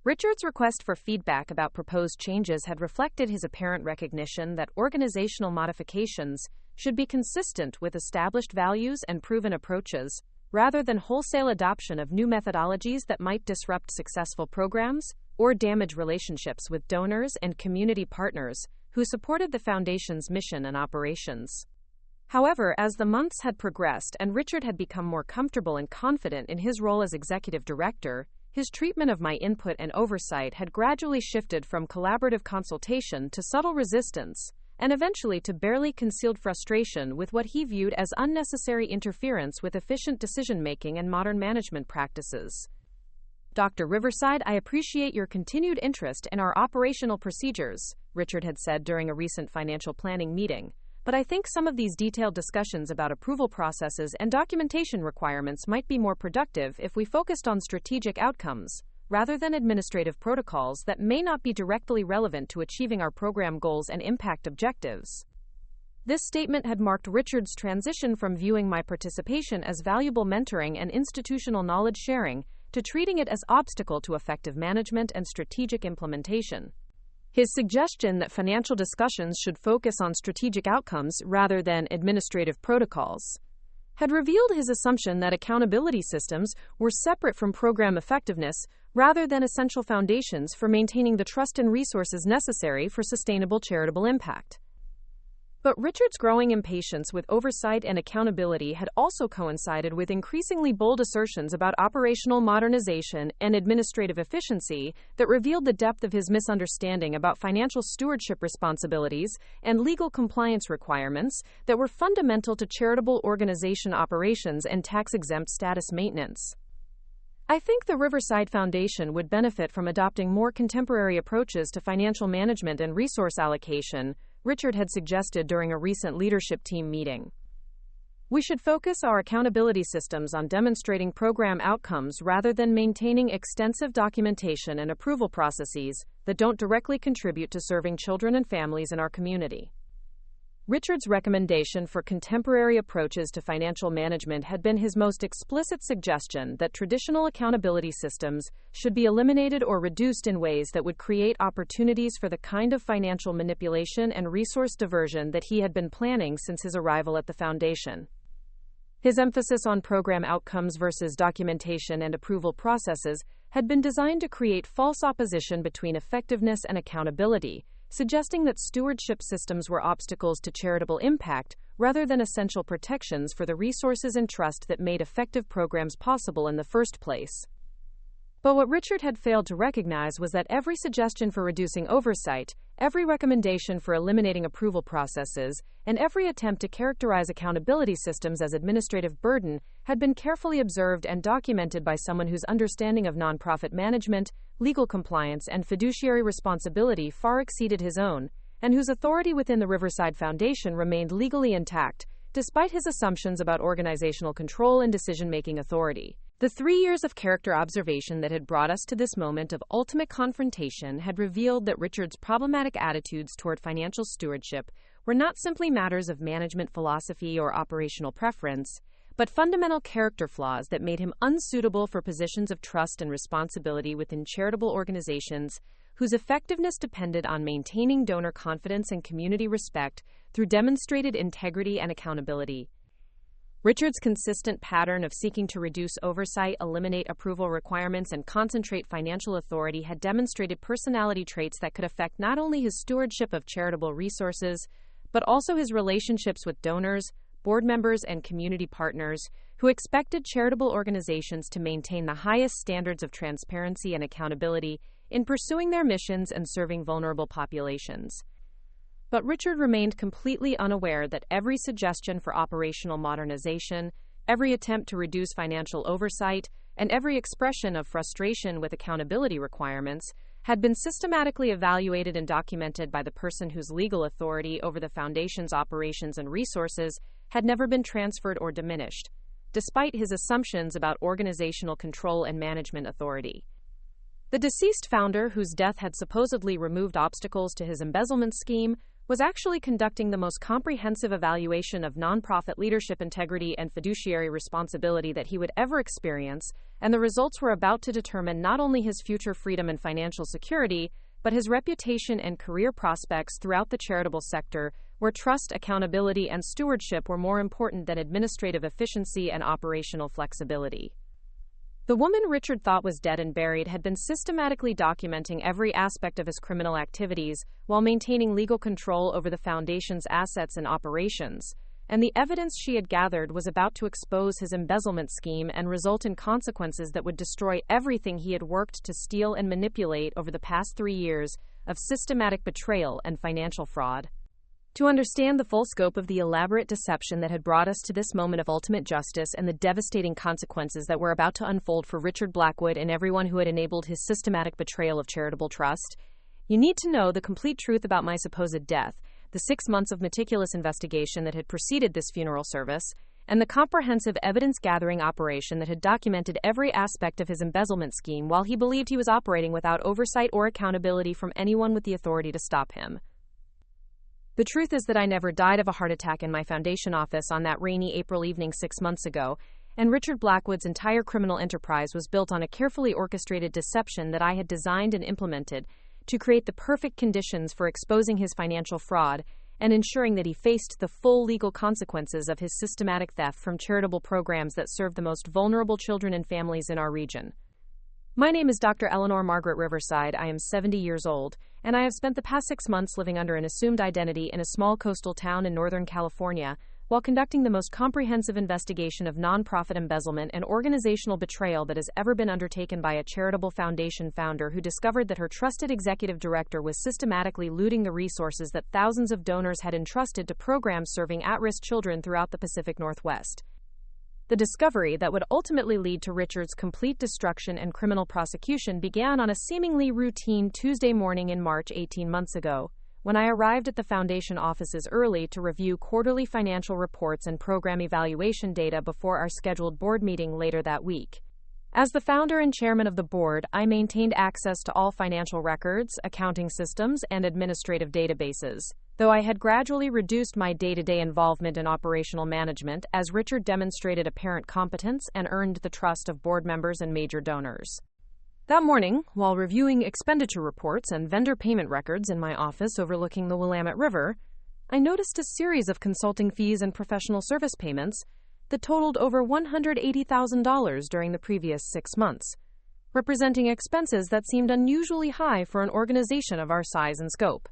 S1: Richard's request for feedback about proposed changes had reflected his apparent recognition that organizational modifications should be consistent with established values and proven approaches, rather than wholesale adoption of new methodologies that might disrupt successful programs or damage relationships with donors and community partners who supported the Foundation's mission and operations. However, as the months had progressed and Richard had become more comfortable and confident in his role as executive director, his treatment of my input and oversight had gradually shifted from collaborative consultation to subtle resistance, and eventually to barely concealed frustration with what he viewed as unnecessary interference with efficient decision-making and modern management practices. Dr. Riverside, I appreciate your continued interest in our operational procedures, Richard had said during a recent financial planning meeting, but I think some of these detailed discussions about approval processes and documentation requirements might be more productive if we focused on strategic outcomes, rather than administrative protocols that may not be directly relevant to achieving our program goals and impact objectives. This statement had marked Richard's transition from viewing my participation as valuable mentoring and institutional knowledge sharing to treating it as obstacle to effective management and strategic implementation. His suggestion that financial discussions should focus on strategic outcomes rather than administrative protocols had revealed his assumption that accountability systems were separate from program effectiveness rather than essential foundations for maintaining the trust and resources necessary for sustainable charitable impact. But Richard's growing impatience with oversight and accountability had also coincided with increasingly bold assertions about operational modernization and administrative efficiency that revealed the depth of his misunderstanding about financial stewardship responsibilities and legal compliance requirements that were fundamental to charitable organization operations and tax-exempt status maintenance. I think the Riverside Foundation would benefit from adopting more contemporary approaches to financial management and resource allocation, Richard had suggested during a recent leadership team meeting. We should focus our accountability systems on demonstrating program outcomes rather than maintaining extensive documentation and approval processes that don't directly contribute to serving children and families in our community. Richard's recommendation for contemporary approaches to financial management had been his most explicit suggestion that traditional accountability systems should be eliminated or reduced in ways that would create opportunities for the kind of financial manipulation and resource diversion that he had been planning since his arrival at the Foundation. His emphasis on program outcomes versus documentation and approval processes had been designed to create false opposition between effectiveness and accountability, suggesting that stewardship systems were obstacles to charitable impact rather than essential protections for the resources and trust that made effective programs possible in the first place. But what Richard had failed to recognize was that every suggestion for reducing oversight, every recommendation for eliminating approval processes, and every attempt to characterize accountability systems as administrative burden had been carefully observed and documented by someone whose understanding of nonprofit management, legal compliance, and fiduciary responsibility far exceeded his own, and whose authority within the Riverside Foundation remained legally intact, despite his assumptions about organizational control and decision-making authority. The 3 years of character observation that had brought us to this moment of ultimate confrontation had revealed that Richard's problematic attitudes toward financial stewardship were not simply matters of management philosophy or operational preference, but fundamental character flaws that made him unsuitable for positions of trust and responsibility within charitable organizations whose effectiveness depended on maintaining donor confidence and community respect through demonstrated integrity and accountability. Richard's consistent pattern of seeking to reduce oversight, eliminate approval requirements, and concentrate financial authority had demonstrated personality traits that could affect not only his stewardship of charitable resources, but also his relationships with donors, board members, and community partners who expected charitable organizations to maintain the highest standards of transparency and accountability in pursuing their missions and serving vulnerable populations. But Richard remained completely unaware that every suggestion for operational modernization, every attempt to reduce financial oversight, and every expression of frustration with accountability requirements had been systematically evaluated and documented by the person whose legal authority over the Foundation's operations and resources had never been transferred or diminished, despite his assumptions about organizational control and management authority. The deceased founder, whose death had supposedly removed obstacles to his embezzlement scheme, was actually conducting the most comprehensive evaluation of nonprofit leadership integrity and fiduciary responsibility that he would ever experience, and the results were about to determine not only his future freedom and financial security, but his reputation and career prospects throughout the charitable sector, where trust, accountability, and stewardship were more important than administrative efficiency and operational flexibility. The woman Richard thought was dead and buried had been systematically documenting every aspect of his criminal activities while maintaining legal control over the Foundation's assets and operations, and the evidence she had gathered was about to expose his embezzlement scheme and result in consequences that would destroy everything he had worked to steal and manipulate over the past 3 years of systematic betrayal and financial fraud. To understand the full scope of the elaborate deception that had brought us to this moment of ultimate justice and the devastating consequences that were about to unfold for Richard Blackwood and everyone who had enabled his systematic betrayal of charitable trust, you need to know the complete truth about my supposed death, the 6 months of meticulous investigation that had preceded this funeral service, and the comprehensive evidence-gathering operation that had documented every aspect of his embezzlement scheme while he believed he was operating without oversight or accountability from anyone with the authority to stop him. The truth is that I never died of a heart attack in my Foundation office on that rainy April evening 6 months ago, and Richard Blackwood's entire criminal enterprise was built on a carefully orchestrated deception that I had designed and implemented to create the perfect conditions for exposing his financial fraud and ensuring that he faced the full legal consequences of his systematic theft from charitable programs that serve the most vulnerable children and families in our region. My name is Dr. Eleanor Riverside. I am 70 years old, and I have spent the past 6 months living under an assumed identity in a small coastal town in Northern California while conducting the most comprehensive investigation of nonprofit embezzlement and organizational betrayal that has ever been undertaken by a charitable foundation founder who discovered that her trusted executive director was systematically looting the resources that thousands of donors had entrusted to programs serving at-risk children throughout the Pacific Northwest. The discovery that would ultimately lead to Richard's complete destruction and criminal prosecution began on a seemingly routine Tuesday morning in March 18 months ago, when I arrived at the Foundation offices early to review quarterly financial reports and program evaluation data before our scheduled board meeting later that week. As the founder and chairman of the board, I maintained access to all financial records, accounting systems, and administrative databases, though I had gradually reduced my day-to-day involvement in operational management as Richard demonstrated apparent competence and earned the trust of board members and major donors. That morning, while reviewing expenditure reports and vendor payment records in my office overlooking the Willamette River, I noticed a series of consulting fees and professional service payments that totaled over $180,000 during the previous 6 months, representing expenses that seemed unusually high for an organization of our size and scope.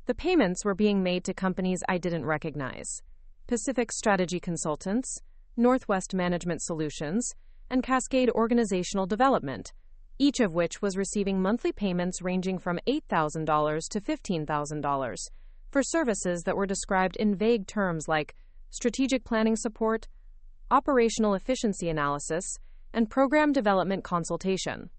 S1: The payments were being made to companies I didn't recognize: Pacific Strategy Consultants, Northwest Management Solutions, and Cascade Organizational Development, each of which was receiving monthly payments ranging from $8,000 to $15,000 for services that were described in vague terms like strategic planning support, operational efficiency analysis, and program development consultation.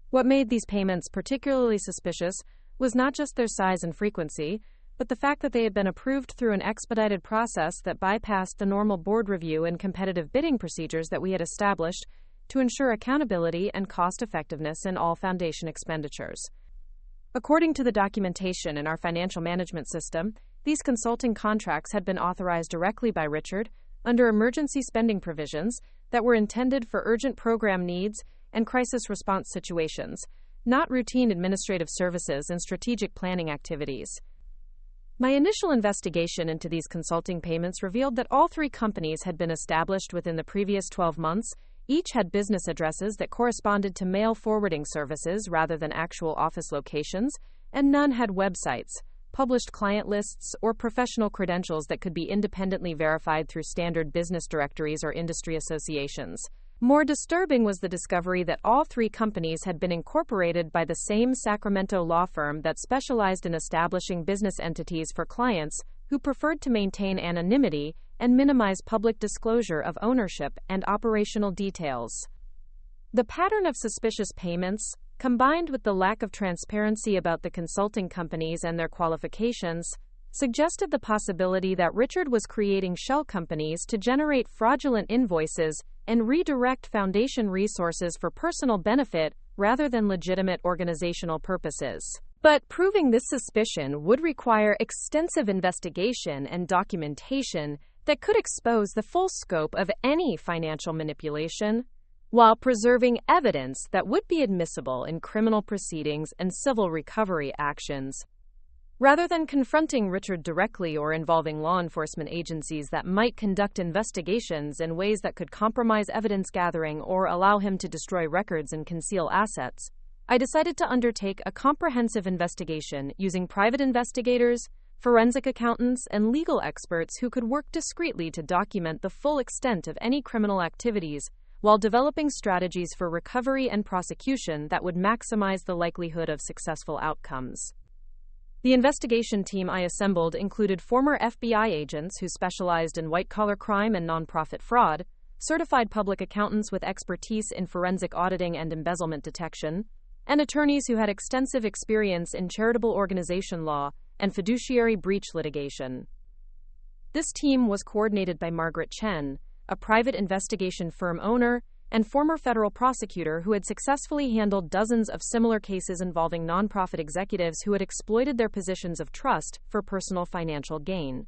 S1: What made these payments particularly suspicious was not just their size and frequency, but the fact that they had been approved through an expedited process that bypassed the normal board review and competitive bidding procedures that we had established to ensure accountability and cost-effectiveness in all foundation expenditures. According to the documentation in our financial management system, these consulting contracts had been authorized directly by Richard under emergency spending provisions that were intended for urgent program needs and crisis response situations, not routine administrative services and strategic planning activities. My initial investigation into these consulting payments revealed that all three companies had been established within the previous 12 months. Each had business addresses that corresponded to mail forwarding services rather than actual office locations, and none had websites, published client lists, or professional credentials that could be independently verified through standard business directories or industry associations. More disturbing was the discovery that all three companies had been incorporated by the same Sacramento law firm that specialized in establishing business entities for clients who preferred to maintain anonymity and minimize public disclosure of ownership and operational details. The pattern of suspicious payments, combined with the lack of transparency about the consulting companies and their qualifications, suggested the possibility that Richard was creating shell companies to generate fraudulent invoices and redirect foundation resources for personal benefit rather than legitimate organizational purposes. But proving this suspicion would require extensive investigation and documentation that could expose the full scope of any financial manipulation, while preserving evidence that would be admissible in criminal proceedings and civil recovery actions. Rather than confronting Richard directly or involving law enforcement agencies that might conduct investigations in ways that could compromise evidence gathering or allow him to destroy records and conceal assets, I decided to undertake a comprehensive investigation using private investigators, forensic accountants, and legal experts who could work discreetly to document the full extent of any criminal activities while developing strategies for recovery and prosecution that would maximize the likelihood of successful outcomes. The investigation team I assembled included former FBI agents who specialized in white-collar crime and nonprofit fraud, certified public accountants with expertise in forensic auditing and embezzlement detection, and attorneys who had extensive experience in charitable organization law and fiduciary breach litigation. This team was coordinated by Margaret Chen, a private investigation firm owner and former federal prosecutor who had successfully handled dozens of similar cases involving nonprofit executives who had exploited their positions of trust for personal financial gain.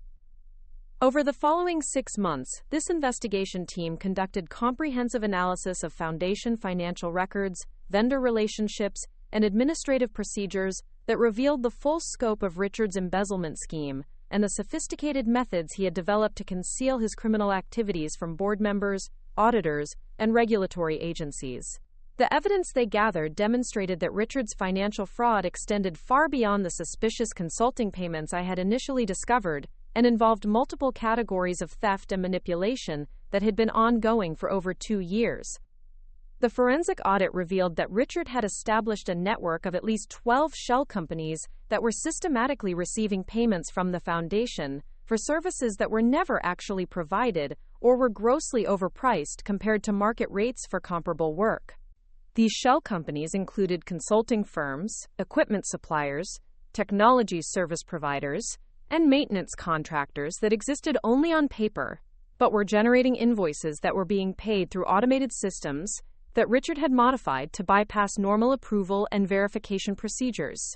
S1: Over the following 6 months, this investigation team conducted comprehensive analysis of foundation financial records, vendor relationships, and administrative procedures that revealed the full scope of Richard's embezzlement scheme and the sophisticated methods he had developed to conceal his criminal activities from board members, auditors, and regulatory agencies. The evidence they gathered demonstrated that Richard's financial fraud extended far beyond the suspicious consulting payments I had initially discovered and involved multiple categories of theft and manipulation that had been ongoing for over 2 years. The forensic audit revealed that Richard had established a network of at least 12 shell companies that were systematically receiving payments from the foundation for services that were never actually provided or were grossly overpriced compared to market rates for comparable work. These shell companies included consulting firms, equipment suppliers, technology service providers, and maintenance contractors that existed only on paper, but were generating invoices that were being paid through automated systems that Richard had modified to bypass normal approval and verification procedures.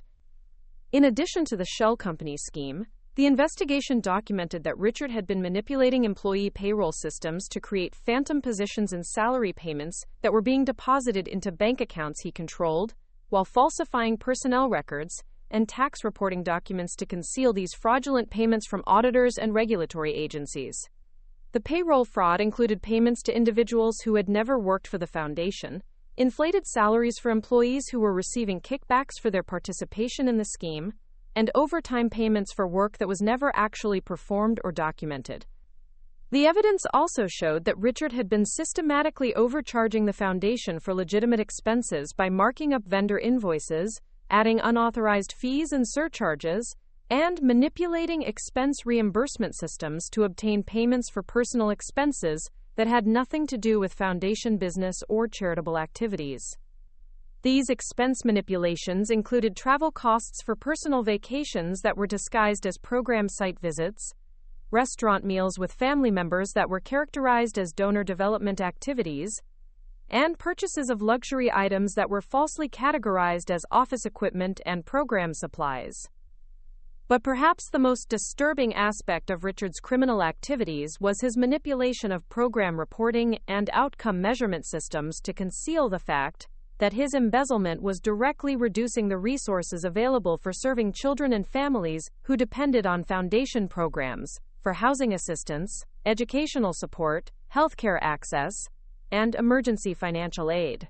S1: In addition to the shell company scheme, the investigation documented that Richard had been manipulating employee payroll systems to create phantom positions and salary payments that were being deposited into bank accounts he controlled, while falsifying personnel records and tax reporting documents to conceal these fraudulent payments from auditors and regulatory agencies. The payroll fraud included payments to individuals who had never worked for the foundation, inflated salaries for employees who were receiving kickbacks for their participation in the scheme, and overtime payments for work that was never actually performed or documented. The evidence also showed that Richard had been systematically overcharging the foundation for legitimate expenses by marking up vendor invoices, adding unauthorized fees and surcharges, and manipulating expense reimbursement systems to obtain payments for personal expenses that had nothing to do with foundation business or charitable activities. These expense manipulations included travel costs for personal vacations that were disguised as program site visits, restaurant meals with family members that were characterized as donor development activities, and purchases of luxury items that were falsely categorized as office equipment and program supplies. But perhaps the most disturbing aspect of Richard's criminal activities was his manipulation of program reporting and outcome measurement systems to conceal the fact that his embezzlement was directly reducing the resources available for serving children and families who depended on foundation programs for housing assistance, educational support, healthcare access, and emergency financial aid.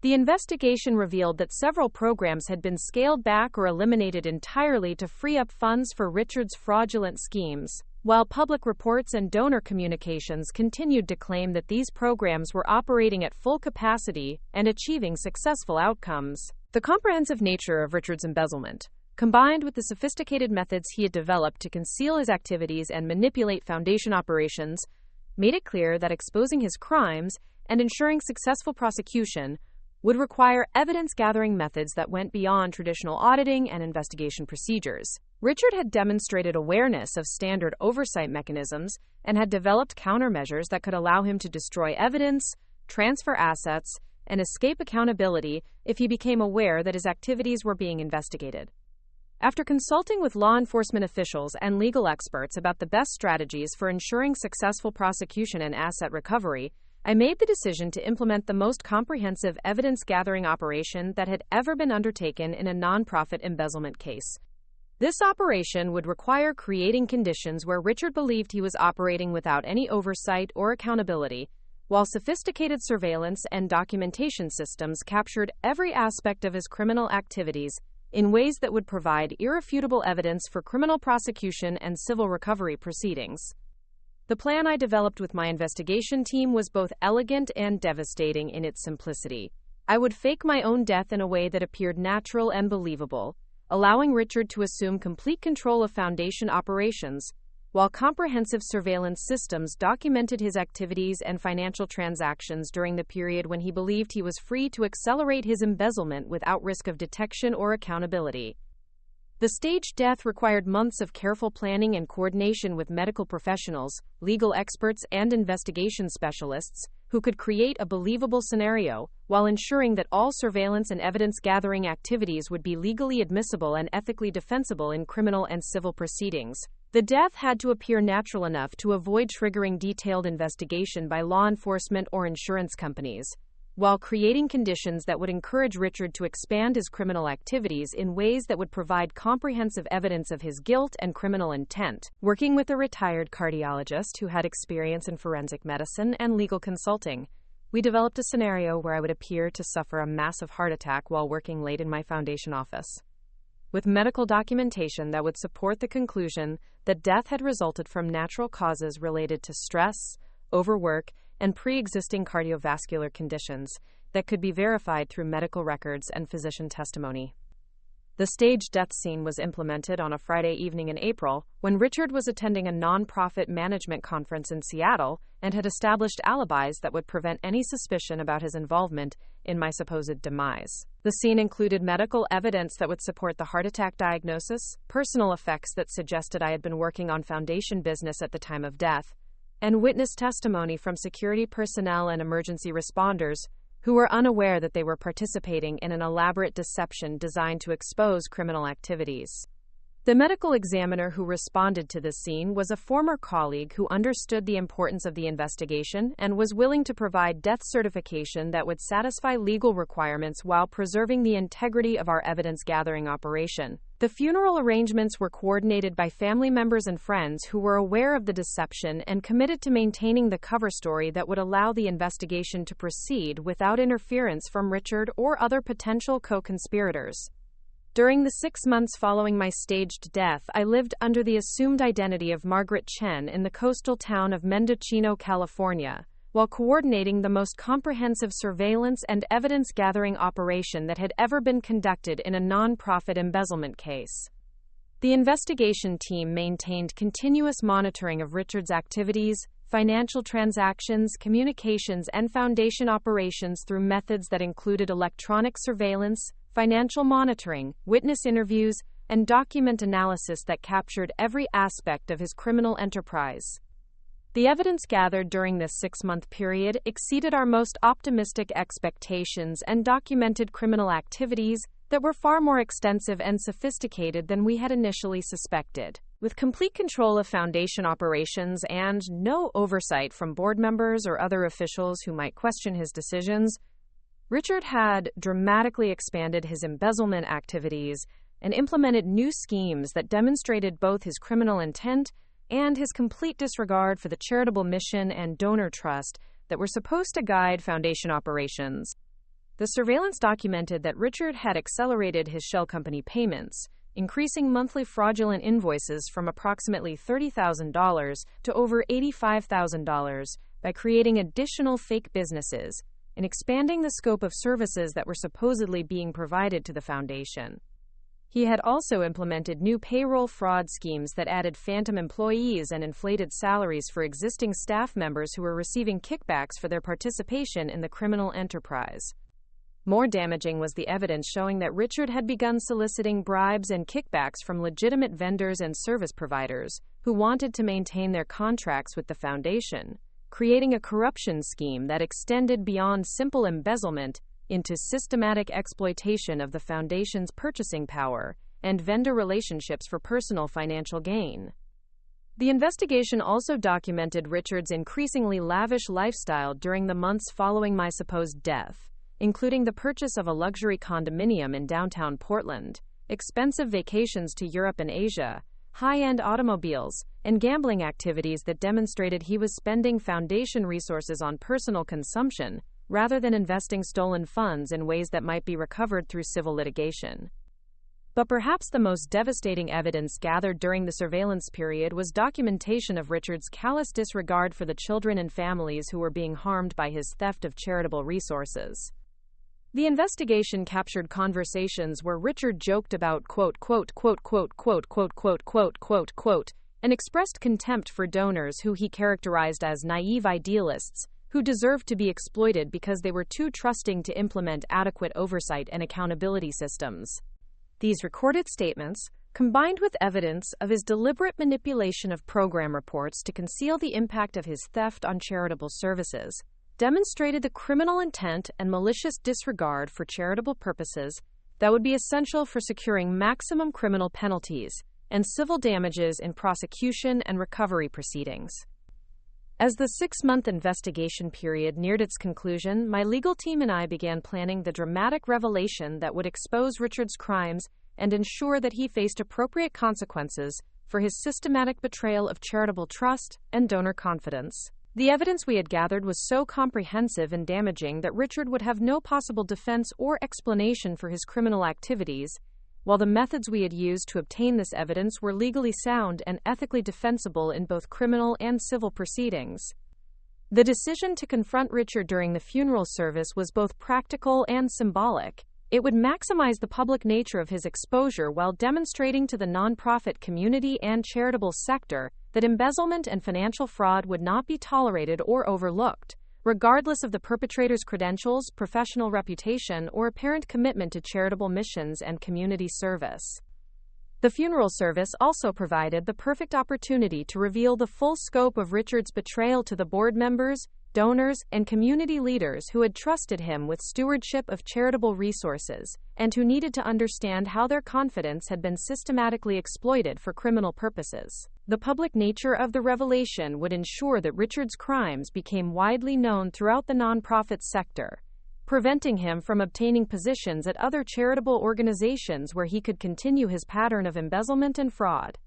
S1: The investigation revealed that several programs had been scaled back or eliminated entirely to free up funds for Richard's fraudulent schemes, while public reports and donor communications continued to claim that these programs were operating at full capacity and achieving successful outcomes. The comprehensive nature of Richard's embezzlement, combined with the sophisticated methods he had developed to conceal his activities and manipulate foundation operations, made it clear that exposing his crimes and ensuring successful prosecution would require evidence-gathering methods that went beyond traditional auditing and investigation procedures. Richard had demonstrated awareness of standard oversight mechanisms and had developed countermeasures that could allow him to destroy evidence, transfer assets, and escape accountability if he became aware that his activities were being investigated. After consulting with law enforcement officials and legal experts about the best strategies for ensuring successful prosecution and asset recovery, I made the decision to implement the most comprehensive evidence-gathering operation that had ever been undertaken in a nonprofit embezzlement case. This operation would require creating conditions where Richard believed he was operating without any oversight or accountability, while sophisticated surveillance and documentation systems captured every aspect of his criminal activities in ways that would provide irrefutable evidence for criminal prosecution and civil recovery proceedings. The plan I developed with my investigation team was both elegant and devastating in its simplicity. I would fake my own death in a way that appeared natural and believable, allowing Richard to assume complete control of foundation operations, while comprehensive surveillance systems documented his activities and financial transactions during the period when he believed he was free to accelerate his embezzlement without risk of detection or accountability. The staged death required months of careful planning and coordination with medical professionals, legal experts, and investigation specialists who could create a believable scenario, while ensuring that all surveillance and evidence-gathering activities would be legally admissible and ethically defensible in criminal and civil proceedings. The death had to appear natural enough to avoid triggering detailed investigation by law enforcement or insurance companies, while creating conditions that would encourage Richard to expand his criminal activities in ways that would provide comprehensive evidence of his guilt and criminal intent. Working with a retired cardiologist who had experience in forensic medicine and legal consulting, we developed a scenario where I would appear to suffer a massive heart attack while working late in my foundation office, with medical documentation that would support the conclusion that death had resulted from natural causes related to stress, overwork, and pre-existing cardiovascular conditions that could be verified through medical records and physician testimony. The staged death scene was implemented on a Friday evening in April, when Richard was attending a nonprofit management conference in Seattle and had established alibis that would prevent any suspicion about his involvement in my supposed demise. The scene included medical evidence that would support the heart attack diagnosis, personal effects that suggested I had been working on foundation business at the time of death, and witness testimony from security personnel and emergency responders who were unaware that they were participating in an elaborate deception designed to expose criminal activities. The medical examiner who responded to the scene was a former colleague who understood the importance of the investigation and was willing to provide death certification that would satisfy legal requirements while preserving the integrity of our evidence-gathering operation. The funeral arrangements were coordinated by family members and friends who were aware of the deception and committed to maintaining the cover story that would allow the investigation to proceed without interference from Richard or other potential co-conspirators. During the 6 months following my staged death, I lived under the assumed identity of Margaret Chen in the coastal town of Mendocino, California, while coordinating the most comprehensive surveillance and evidence-gathering operation that had ever been conducted in a non-profit embezzlement case. The investigation team maintained continuous monitoring of Richard's activities, financial transactions, communications, and foundation operations through methods that included electronic surveillance, financial monitoring, witness interviews, and document analysis that captured every aspect of his criminal enterprise. The evidence gathered during this 6-month period exceeded our most optimistic expectations and documented criminal activities that were far more extensive and sophisticated than we had initially suspected. With complete control of foundation operations and no oversight from board members or other officials who might question his decisions, Richard had dramatically expanded his embezzlement activities and implemented new schemes that demonstrated both his criminal intent and his complete disregard for the charitable mission and donor trust that were supposed to guide foundation operations. The surveillance documented that Richard had accelerated his shell company payments, increasing monthly fraudulent invoices from approximately $30,000 to over $85,000 by creating additional fake businesses and expanding the scope of services that were supposedly being provided to the foundation. He had also implemented new payroll fraud schemes that added phantom employees and inflated salaries for existing staff members who were receiving kickbacks for their participation in the criminal enterprise. More damaging was the evidence showing that Richard had begun soliciting bribes and kickbacks from legitimate vendors and service providers who wanted to maintain their contracts with the foundation, creating a corruption scheme that extended beyond simple embezzlement into systematic exploitation of the foundation's purchasing power and vendor relationships for personal financial gain. The investigation also documented Richard's increasingly lavish lifestyle during the months following my supposed death, including the purchase of a luxury condominium in downtown Portland, expensive vacations to Europe and Asia, high-end automobiles, and gambling activities that demonstrated he was spending foundation resources on personal consumption rather than investing stolen funds in ways that might be recovered through civil litigation. But perhaps the most devastating evidence gathered during the surveillance period was documentation of Richard's callous disregard for the children and families who were being harmed by his theft of charitable resources. The investigation captured conversations where Richard joked about and expressed contempt for donors who he characterized as naive idealists who deserved to be exploited because they were too trusting to implement adequate oversight and accountability systems. These recorded statements, combined with evidence of his deliberate manipulation of program reports to conceal the impact of his theft on charitable services, demonstrated the criminal intent and malicious disregard for charitable purposes that would be essential for securing maximum criminal penalties and civil damages in prosecution and recovery proceedings. As the 6-month investigation period neared its conclusion, my legal team and I began planning the dramatic revelation that would expose Richard's crimes and ensure that he faced appropriate consequences for his systematic betrayal of charitable trust and donor confidence. The evidence we had gathered was so comprehensive and damaging that Richard would have no possible defense or explanation for his criminal activities, while the methods we had used to obtain this evidence were legally sound and ethically defensible in both criminal and civil proceedings. The decision to confront Richard during the funeral service was both practical and symbolic. It would maximize the public nature of his exposure while demonstrating to the nonprofit community and charitable sector that embezzlement and financial fraud would not be tolerated or overlooked, regardless of the perpetrator's credentials, professional reputation, or apparent commitment to charitable missions and community service. The funeral service also provided the perfect opportunity to reveal the full scope of Richard's betrayal to the board members, donors, and community leaders who had trusted him with stewardship of charitable resources and who needed to understand how their confidence had been systematically exploited for criminal purposes. The public nature of the revelation would ensure that Richard's crimes became widely known throughout the nonprofit sector, preventing him from obtaining positions at other charitable organizations where he could continue his pattern of embezzlement and fraud.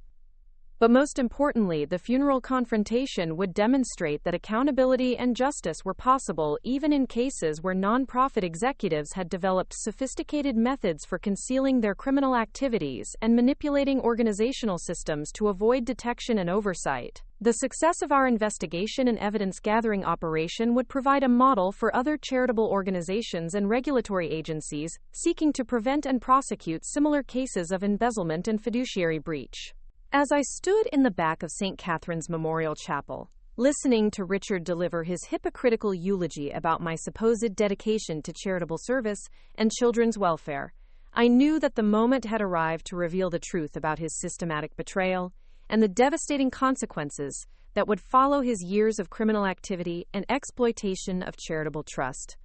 S1: But most importantly, the funeral confrontation would demonstrate that accountability and justice were possible even in cases where nonprofit executives had developed sophisticated methods for concealing their criminal activities and manipulating organizational systems to avoid detection and oversight. The success of our investigation and evidence-gathering operation would provide a model for other charitable organizations and regulatory agencies seeking to prevent and prosecute similar cases of embezzlement and fiduciary breach. As I stood in the back of St. Catherine's Memorial Chapel, listening to Richard deliver his hypocritical eulogy about my supposed dedication to charitable service and children's welfare, I knew that the moment had arrived to reveal the truth about his systematic betrayal and the devastating consequences that would follow his years of criminal activity and exploitation of charitable trust.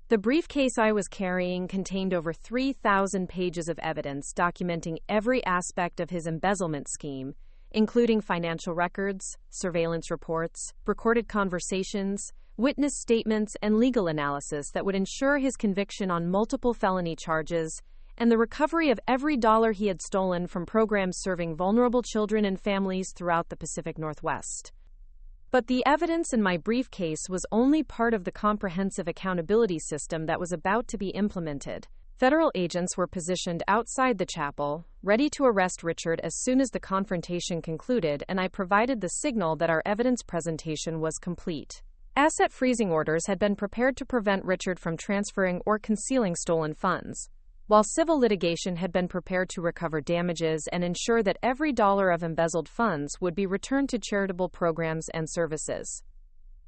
S1: The briefcase I was carrying contained over 3,000 pages of evidence documenting every aspect of his embezzlement scheme, including financial records, surveillance reports, recorded conversations, witness statements, and legal analysis that would ensure his conviction on multiple felony charges and the recovery of every dollar he had stolen from programs serving vulnerable children and families throughout the Pacific Northwest. But the evidence in my briefcase was only part of the comprehensive accountability system that was about to be implemented. Federal agents were positioned outside the chapel, ready to arrest Richard as soon as the confrontation concluded, and I provided the signal that our evidence presentation was complete. Asset freezing orders had been prepared to prevent Richard from transferring or concealing stolen funds, while civil litigation had been prepared to recover damages and ensure that every dollar of embezzled funds would be returned to charitable programs and services.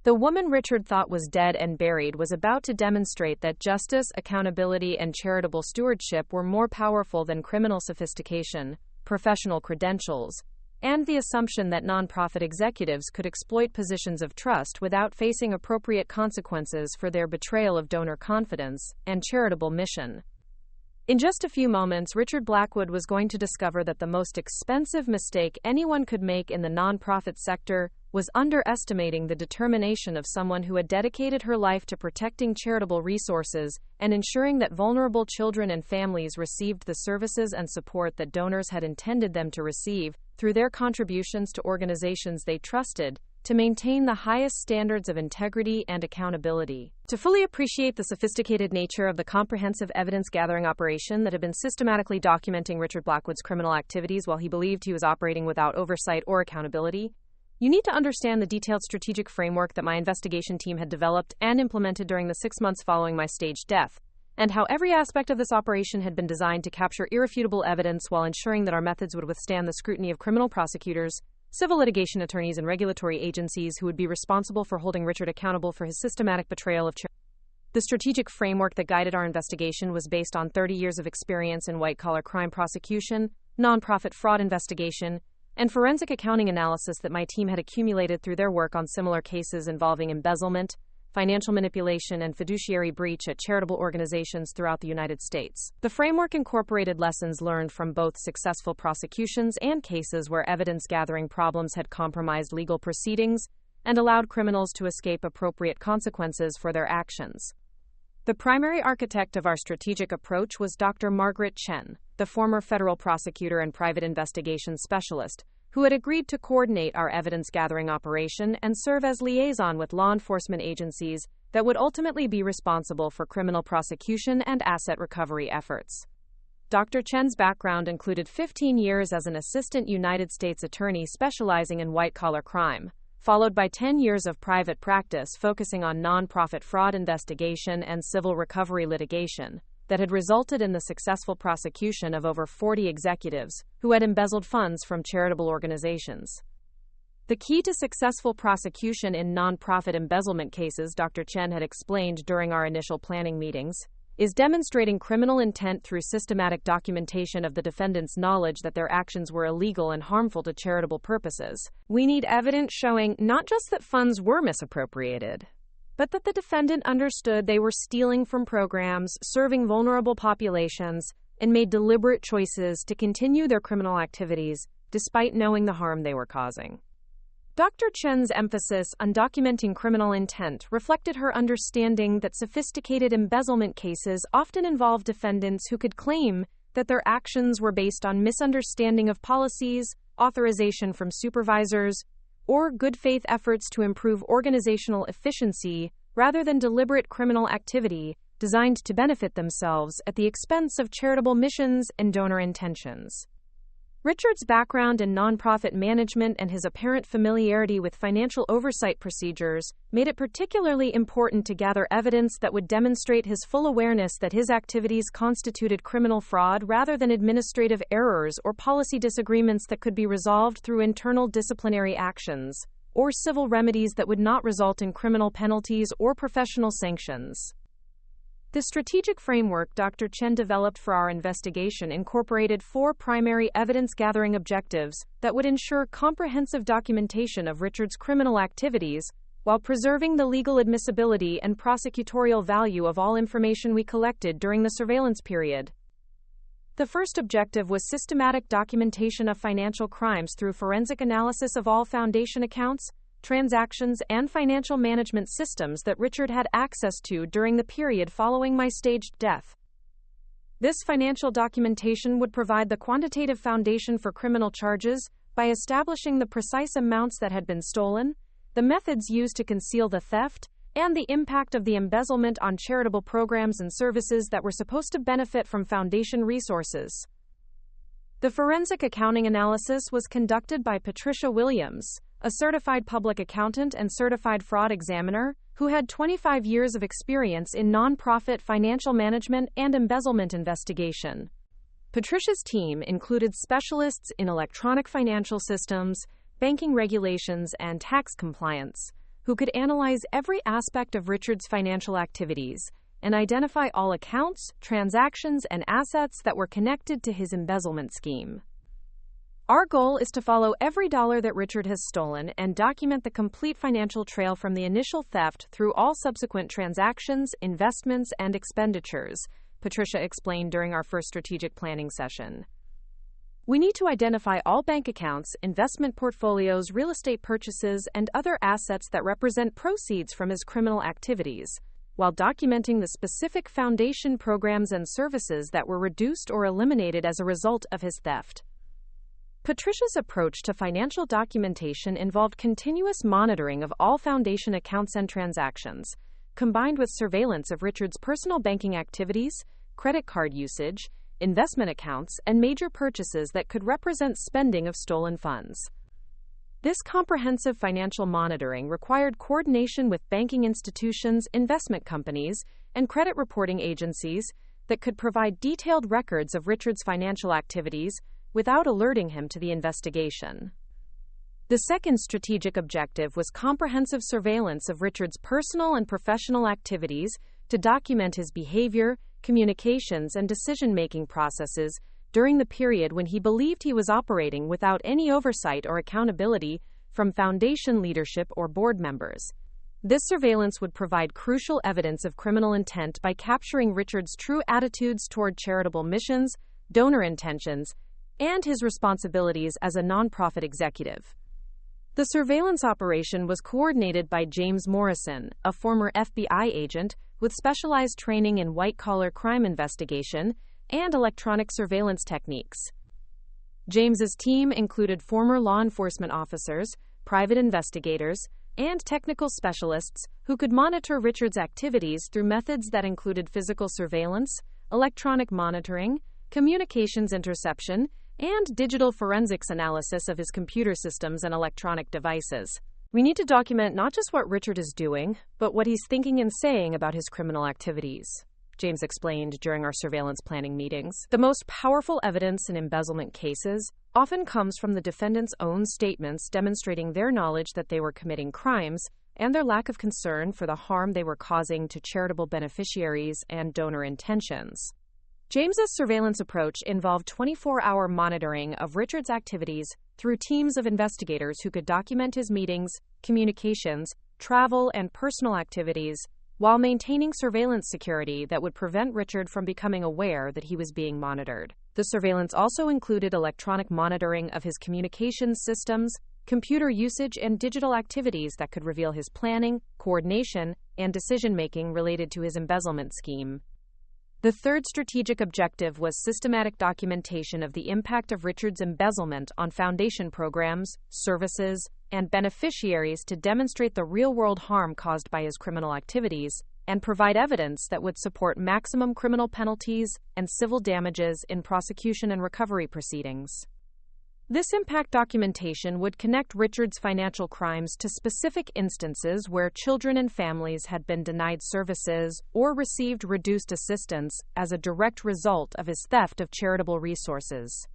S1: The woman Richard thought was dead and buried was about to demonstrate that justice, accountability, and charitable stewardship were more powerful than criminal sophistication, professional credentials, and the assumption that nonprofit executives could exploit positions of trust without facing appropriate consequences for their betrayal of donor confidence and charitable mission. In just a few moments, Richard Blackwood was going to discover that the most expensive mistake anyone could make in the nonprofit sector was underestimating the determination of someone who had dedicated her life to protecting charitable resources and ensuring that vulnerable children and families received the services and support that donors had intended them to receive through their contributions to organizations they trusted, to maintain the highest standards of integrity and accountability. To fully appreciate the sophisticated nature of the comprehensive evidence-gathering operation that had been systematically documenting Richard Blackwood's criminal activities while he believed he was operating without oversight or accountability, you need to understand the detailed strategic framework that my investigation team had developed and implemented during the 6 months following my staged death, and how every aspect of this operation had been designed to capture irrefutable evidence while ensuring that our methods would withstand the scrutiny of criminal prosecutors, civil litigation attorneys, and regulatory agencies who would be responsible for holding Richard accountable for his systematic betrayal of charity. The strategic framework that guided our investigation was based on 30 years of experience in white-collar crime prosecution, nonprofit fraud investigation, and forensic accounting analysis that my team had accumulated through their work on similar cases involving embezzlement, financial manipulation, and fiduciary breach at charitable organizations throughout the United States. The framework incorporated lessons learned from both successful prosecutions and cases where evidence-gathering problems had compromised legal proceedings and allowed criminals to escape appropriate consequences for their actions. The primary architect of our strategic approach was Dr. Margaret Chen, the former federal prosecutor and private investigations specialist, who had agreed to coordinate our evidence-gathering operation and serve as liaison with law enforcement agencies that would ultimately be responsible for criminal prosecution and asset recovery efforts. Dr. Chen's background included 15 years as an assistant United States attorney specializing in white-collar crime, followed by 10 years of private practice focusing on nonprofit fraud investigation and civil recovery litigation that had resulted in the successful prosecution of over 40 executives who had embezzled funds from charitable organizations. The key to successful prosecution in nonprofit embezzlement cases, Dr. Chen had explained during our initial planning meetings, is demonstrating criminal intent through systematic documentation of the defendant's knowledge that their actions were illegal and harmful to charitable purposes. We need evidence showing not just that funds were misappropriated, but that the defendant understood they were stealing from programs serving vulnerable populations and made deliberate choices to continue their criminal activities despite knowing the harm they were causing. Dr. Chen's emphasis on documenting criminal intent reflected her understanding that sophisticated embezzlement cases often involve defendants who could claim that their actions were based on misunderstanding of policies, authorization from supervisors, or good faith efforts to improve organizational efficiency rather than deliberate criminal activity designed to benefit themselves at the expense of charitable missions and donor intentions. Richard's background in nonprofit management and his apparent familiarity with financial oversight procedures made it particularly important to gather evidence that would demonstrate his full awareness that his activities constituted criminal fraud rather than administrative errors or policy disagreements that could be resolved through internal disciplinary actions, or civil remedies that would not result in criminal penalties or professional sanctions. The strategic framework Dr. Chen developed for our investigation incorporated 4 primary evidence-gathering objectives that would ensure comprehensive documentation of Richard's criminal activities while preserving the legal admissibility and prosecutorial value of all information we collected during the surveillance period. The first objective was systematic documentation of financial crimes through forensic analysis of all foundation accounts, transactions, and financial management systems that Richard had access to during the period following my staged death. This financial documentation would provide the quantitative foundation for criminal charges by establishing the precise amounts that had been stolen, the methods used to conceal the theft, and the impact of the embezzlement on charitable programs and services that were supposed to benefit from foundation resources. The forensic accounting analysis was conducted by Patricia Williams, a certified public accountant and certified fraud examiner, who had 25 years of experience in nonprofit financial management and embezzlement investigation. Patricia's team included specialists in electronic financial systems, banking regulations, and tax compliance, who could analyze every aspect of Richard's financial activities and identify all accounts, transactions, and assets that were connected to his embezzlement scheme. Our goal is to follow every dollar that Richard has stolen and document the complete financial trail from the initial theft through all subsequent transactions, investments, and expenditures, Patricia explained during our first strategic planning session. We need to identify all bank accounts, investment portfolios, real estate purchases, and other assets that represent proceeds from his criminal activities, while documenting the specific foundation programs and services that were reduced or eliminated as a result of his theft. Patricia's approach to financial documentation involved continuous monitoring of all foundation accounts and transactions, combined with surveillance of Richard's personal banking activities, credit card usage, investment accounts, and major purchases that could represent spending of stolen funds. This comprehensive financial monitoring required coordination with banking institutions, investment companies, and credit reporting agencies that could provide detailed records of Richard's financial activities without alerting him to the investigation. The second strategic objective was comprehensive surveillance of Richard's personal and professional activities to document his behavior, communications, and decision-making processes during the period when he believed he was operating without any oversight or accountability from foundation leadership or board members. This surveillance would provide crucial evidence of criminal intent by capturing Richard's true attitudes toward charitable missions, donor intentions, and his responsibilities as a nonprofit executive. The surveillance operation was coordinated by James Morrison, a former FBI agent with specialized training in white-collar crime investigation and electronic surveillance techniques. James's team included former law enforcement officers, private investigators, and technical specialists who could monitor Richard's activities through methods that included physical surveillance, electronic monitoring, communications interception, and digital forensics analysis of his computer systems and electronic devices. We need to document not just what Richard is doing, but what he's thinking and saying about his criminal activities, James explained during our surveillance planning meetings. The most powerful evidence in embezzlement cases often comes from the defendant's own statements demonstrating their knowledge that they were committing crimes and their lack of concern for the harm they were causing to charitable beneficiaries and donor intentions. James's surveillance approach involved 24-hour monitoring of Richard's activities through teams of investigators who could document his meetings, communications, travel, and personal activities, while maintaining surveillance security that would prevent Richard from becoming aware that he was being monitored. The surveillance also included electronic monitoring of his communications systems, computer usage, and digital activities that could reveal his planning, coordination, and decision-making related to his embezzlement scheme. The third strategic objective was systematic documentation of the impact of Richard's embezzlement on foundation programs, services, and beneficiaries to demonstrate the real-world harm caused by his criminal activities, and provide evidence that would support maximum criminal penalties and civil damages in prosecution and recovery proceedings. This impact documentation would connect Richard's financial crimes to specific instances where children and families had been denied services or received reduced assistance as a direct result of his theft of charitable resources.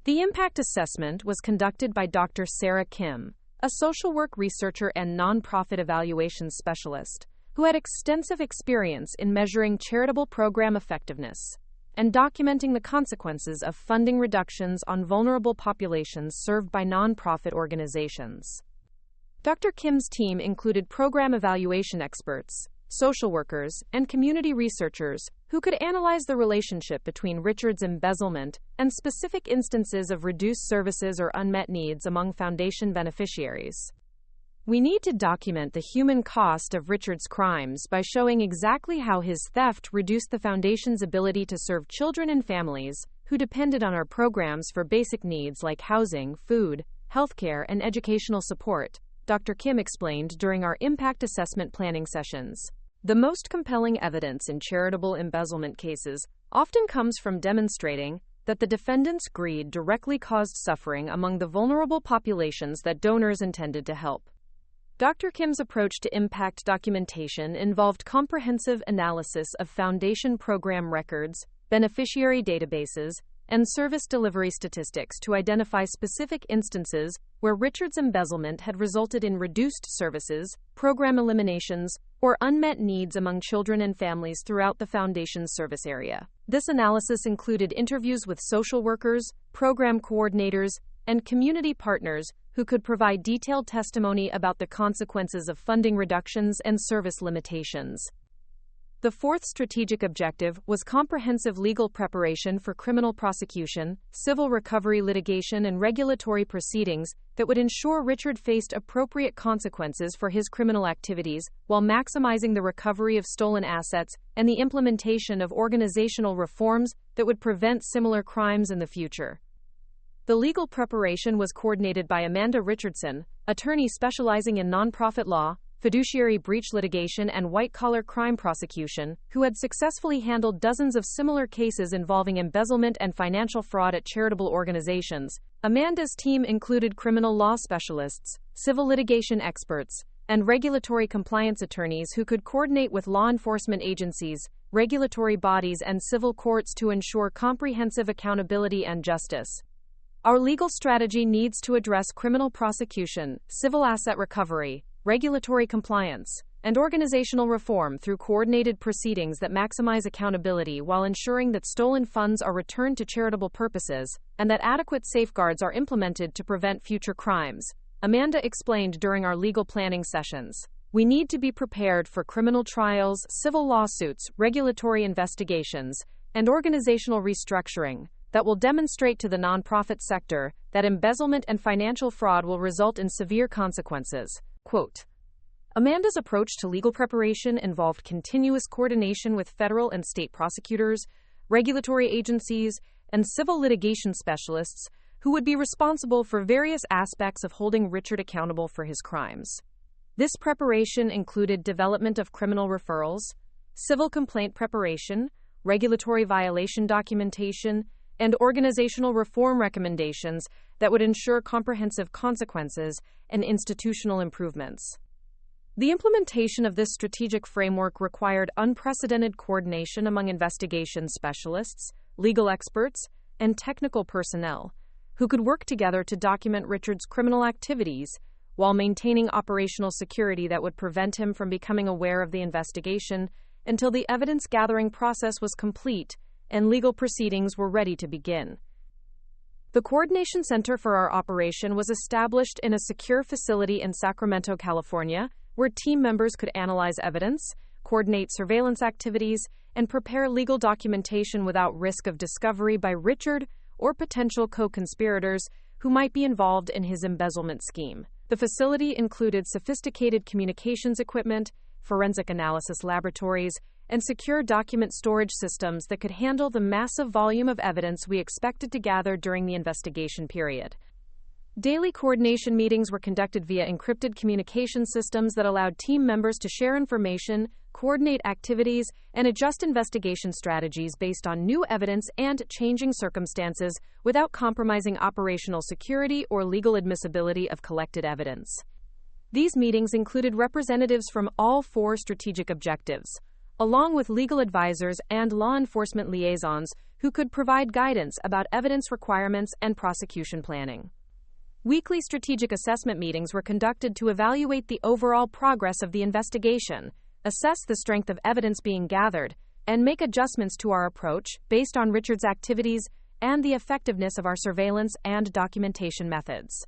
S1: The impact assessment was conducted by Dr. Sarah Kim, a social work researcher and nonprofit evaluation specialist, who had extensive experience in measuring charitable program effectiveness and documenting the consequences of funding reductions on vulnerable populations served by nonprofit organizations. Dr. Kim's team included program evaluation experts, social workers, and community researchers who could analyze the relationship between Richard's embezzlement and specific instances of reduced services or unmet needs among foundation beneficiaries. We need to document the human cost of Richard's crimes by showing exactly how his theft reduced the foundation's ability to serve children and families who depended on our programs for basic needs like housing, food, healthcare, and educational support, Dr. Kim explained during our impact assessment planning sessions. The most compelling evidence in charitable embezzlement cases often comes from demonstrating that the defendant's greed directly caused suffering among the vulnerable populations that donors intended to help. Dr. Kim's approach to impact documentation involved comprehensive analysis of foundation program records, beneficiary databases, and service delivery statistics to identify specific instances where Richard's embezzlement had resulted in reduced services, program eliminations, or unmet needs among children and families throughout the foundation's service area. This analysis included interviews with social workers, program coordinators, and community partners who could provide detailed testimony about the consequences of funding reductions and service limitations. The fourth strategic objective was comprehensive legal preparation for criminal prosecution, civil recovery litigation, and regulatory proceedings that would ensure Richard faced appropriate consequences for his criminal activities while maximizing the recovery of stolen assets and the implementation of organizational reforms that would prevent similar crimes in the future. The legal preparation was coordinated by Amanda Richardson, attorney specializing in nonprofit law, fiduciary breach litigation, and white-collar crime prosecution, who had successfully handled dozens of similar cases involving embezzlement and financial fraud at charitable organizations. Amanda's team included criminal law specialists, civil litigation experts, and regulatory compliance attorneys who could coordinate with law enforcement agencies, regulatory bodies, and civil courts to ensure comprehensive accountability and justice. Our legal strategy needs to address criminal prosecution, civil asset recovery, regulatory compliance, and organizational reform through coordinated proceedings that maximize accountability while ensuring that stolen funds are returned to charitable purposes and that adequate safeguards are implemented to prevent future crimes, Amanda explained during our legal planning sessions. We need to be prepared for criminal trials, civil lawsuits, regulatory investigations, and organizational restructuring that will demonstrate to the nonprofit sector that embezzlement and financial fraud will result in severe consequences. Quote, Amanda's approach to legal preparation involved continuous coordination with federal and state prosecutors, regulatory agencies, and civil litigation specialists who would be responsible for various aspects of holding Richard accountable for his crimes. This preparation included development of criminal referrals, civil complaint preparation, regulatory violation documentation, and organizational reform recommendations that would ensure comprehensive consequences and institutional improvements. The implementation of this strategic framework required unprecedented coordination among investigation specialists, legal experts, and technical personnel, who could work together to document Richard's criminal activities while maintaining operational security that would prevent him from becoming aware of the investigation until the evidence-gathering process was complete and legal proceedings were ready to begin. The Coordination Center for our operation was established in a secure facility in Sacramento, California, where team members could analyze evidence, coordinate surveillance activities, and prepare legal documentation without risk of discovery by Richard or potential co-conspirators who might be involved in his embezzlement scheme. The facility included sophisticated communications equipment, forensic analysis laboratories, and secure document storage systems that could handle the massive volume of evidence we expected to gather during the investigation period. Daily coordination meetings were conducted via encrypted communication systems that allowed team members to share information, coordinate activities, and adjust investigation strategies based on new evidence and changing circumstances without compromising operational security or legal admissibility of collected evidence. These meetings included representatives from all 4 strategic objectives, along with legal advisors and law enforcement liaisons who could provide guidance about evidence requirements and prosecution planning. Weekly strategic assessment meetings were conducted to evaluate the overall progress of the investigation, assess the strength of evidence being gathered, and make adjustments to our approach based on Richard's activities and the effectiveness of our surveillance and documentation methods.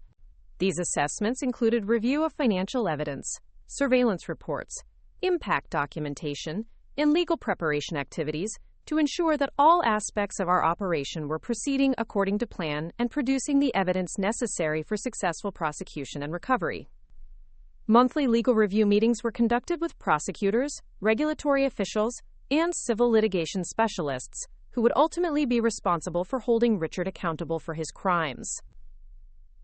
S1: These assessments included review of financial evidence, surveillance reports, impact documentation, and legal preparation activities to ensure that all aspects of our operation were proceeding according to plan and producing the evidence necessary for successful prosecution and recovery. Monthly legal review meetings were conducted with prosecutors, regulatory officials, and civil litigation specialists, who would ultimately be responsible for holding Richard accountable for his crimes.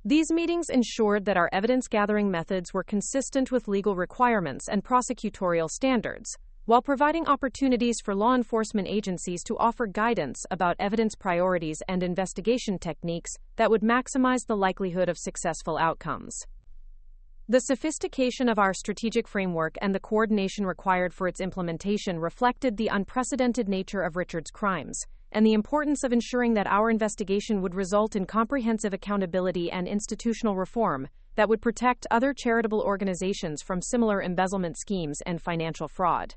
S1: These meetings ensured that our evidence-gathering methods were consistent with legal requirements and prosecutorial standards, while providing opportunities for law enforcement agencies to offer guidance about evidence priorities and investigation techniques that would maximize the likelihood of successful outcomes. The sophistication of our strategic framework and the coordination required for its implementation reflected the unprecedented nature of Richard's crimes, and the importance of ensuring that our investigation would result in comprehensive accountability and institutional reform that would protect other charitable organizations from similar embezzlement schemes and financial fraud.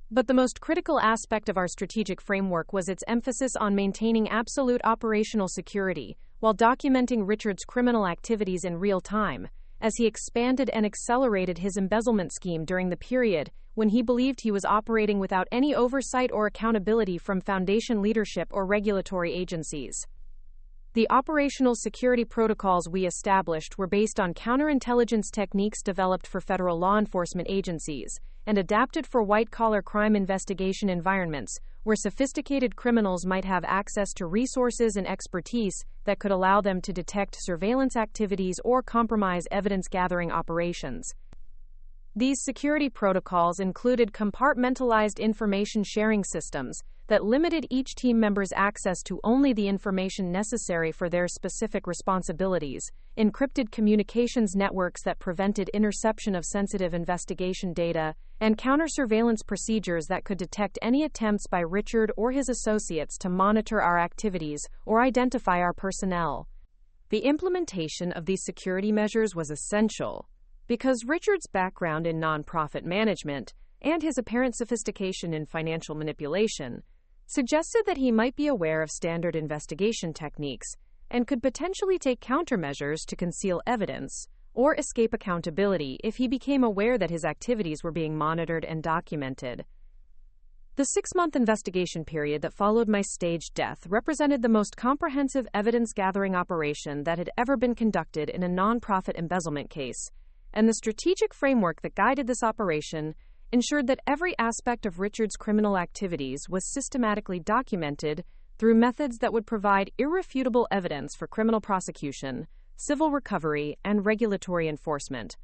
S1: But the most critical aspect of our strategic framework was its emphasis on maintaining absolute operational security while documenting Richard's criminal activities in real time, as he expanded and accelerated his embezzlement scheme during the period when he believed he was operating without any oversight or accountability from Foundation leadership or regulatory agencies. The operational security protocols we established were based on counterintelligence techniques developed for federal law enforcement agencies and adapted for white-collar crime investigation environments where sophisticated criminals might have access to resources and expertise that could allow them to detect surveillance activities or compromise evidence-gathering operations. These security protocols included compartmentalized information sharing systems that limited each team member's access to only the information necessary for their specific responsibilities, encrypted communications networks that prevented interception of sensitive investigation data, and counter-surveillance procedures that could detect any attempts by Richard or his associates to monitor our activities or identify our personnel. The implementation of these security measures was essential because Richard's background in nonprofit management and his apparent sophistication in financial manipulation suggested that he might be aware of standard investigation techniques and could potentially take countermeasures to conceal evidence or escape accountability if he became aware that his activities were being monitored and documented. The 6-month investigation period that followed my staged death represented the most comprehensive evidence-gathering operation that had ever been conducted in a nonprofit embezzlement case, and the strategic framework that guided this operation ensured that every aspect of Richard's criminal activities was systematically documented through methods that would provide irrefutable evidence for criminal prosecution, civil recovery, and regulatory enforcement.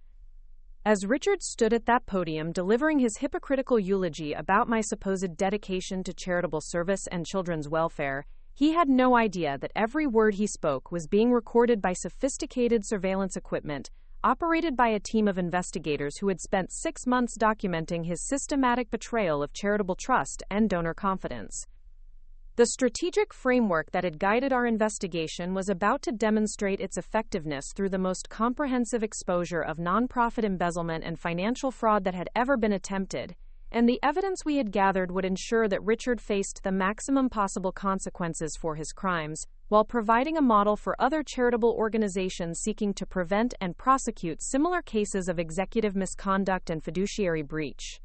S1: As Richard stood at that podium delivering his hypocritical eulogy about my supposed dedication to charitable service and children's welfare, he had no idea that every word he spoke was being recorded by sophisticated surveillance equipment operated by a team of investigators who had spent 6 months documenting his systematic betrayal of charitable trust and donor confidence. The strategic framework that had guided our investigation was about to demonstrate its effectiveness through the most comprehensive exposure of nonprofit embezzlement and financial fraud that had ever been attempted, and the evidence we had gathered would ensure that Richard faced the maximum possible consequences for his crimes, while providing a model for other charitable organizations seeking to prevent and prosecute similar cases of executive misconduct and fiduciary breach.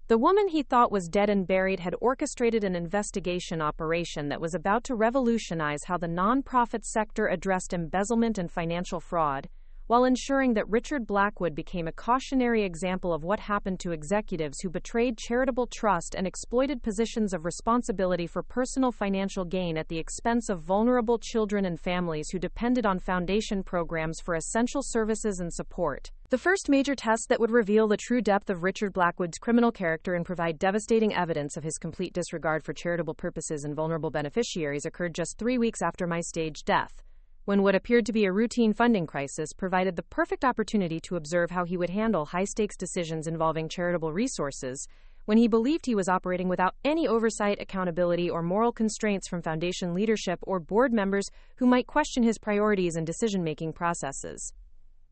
S1: The woman he thought was dead and buried had orchestrated an investigation operation that was about to revolutionize how the nonprofit sector addressed embezzlement and financial fraud, while ensuring that Richard Blackwood became a cautionary example of what happened to executives who betrayed charitable trust and exploited positions of responsibility for personal financial gain at the expense of vulnerable children and families who depended on foundation programs for essential services and support. The first major test that would reveal the true depth of Richard Blackwood's criminal character and provide devastating evidence of his complete disregard for charitable purposes and vulnerable beneficiaries occurred just 3 weeks after my staged death, when what appeared to be a routine funding crisis provided the perfect opportunity to observe how he would handle high-stakes decisions involving charitable resources, when he believed he was operating without any oversight, accountability, or moral constraints from foundation leadership or board members who might question his priorities and decision-making processes.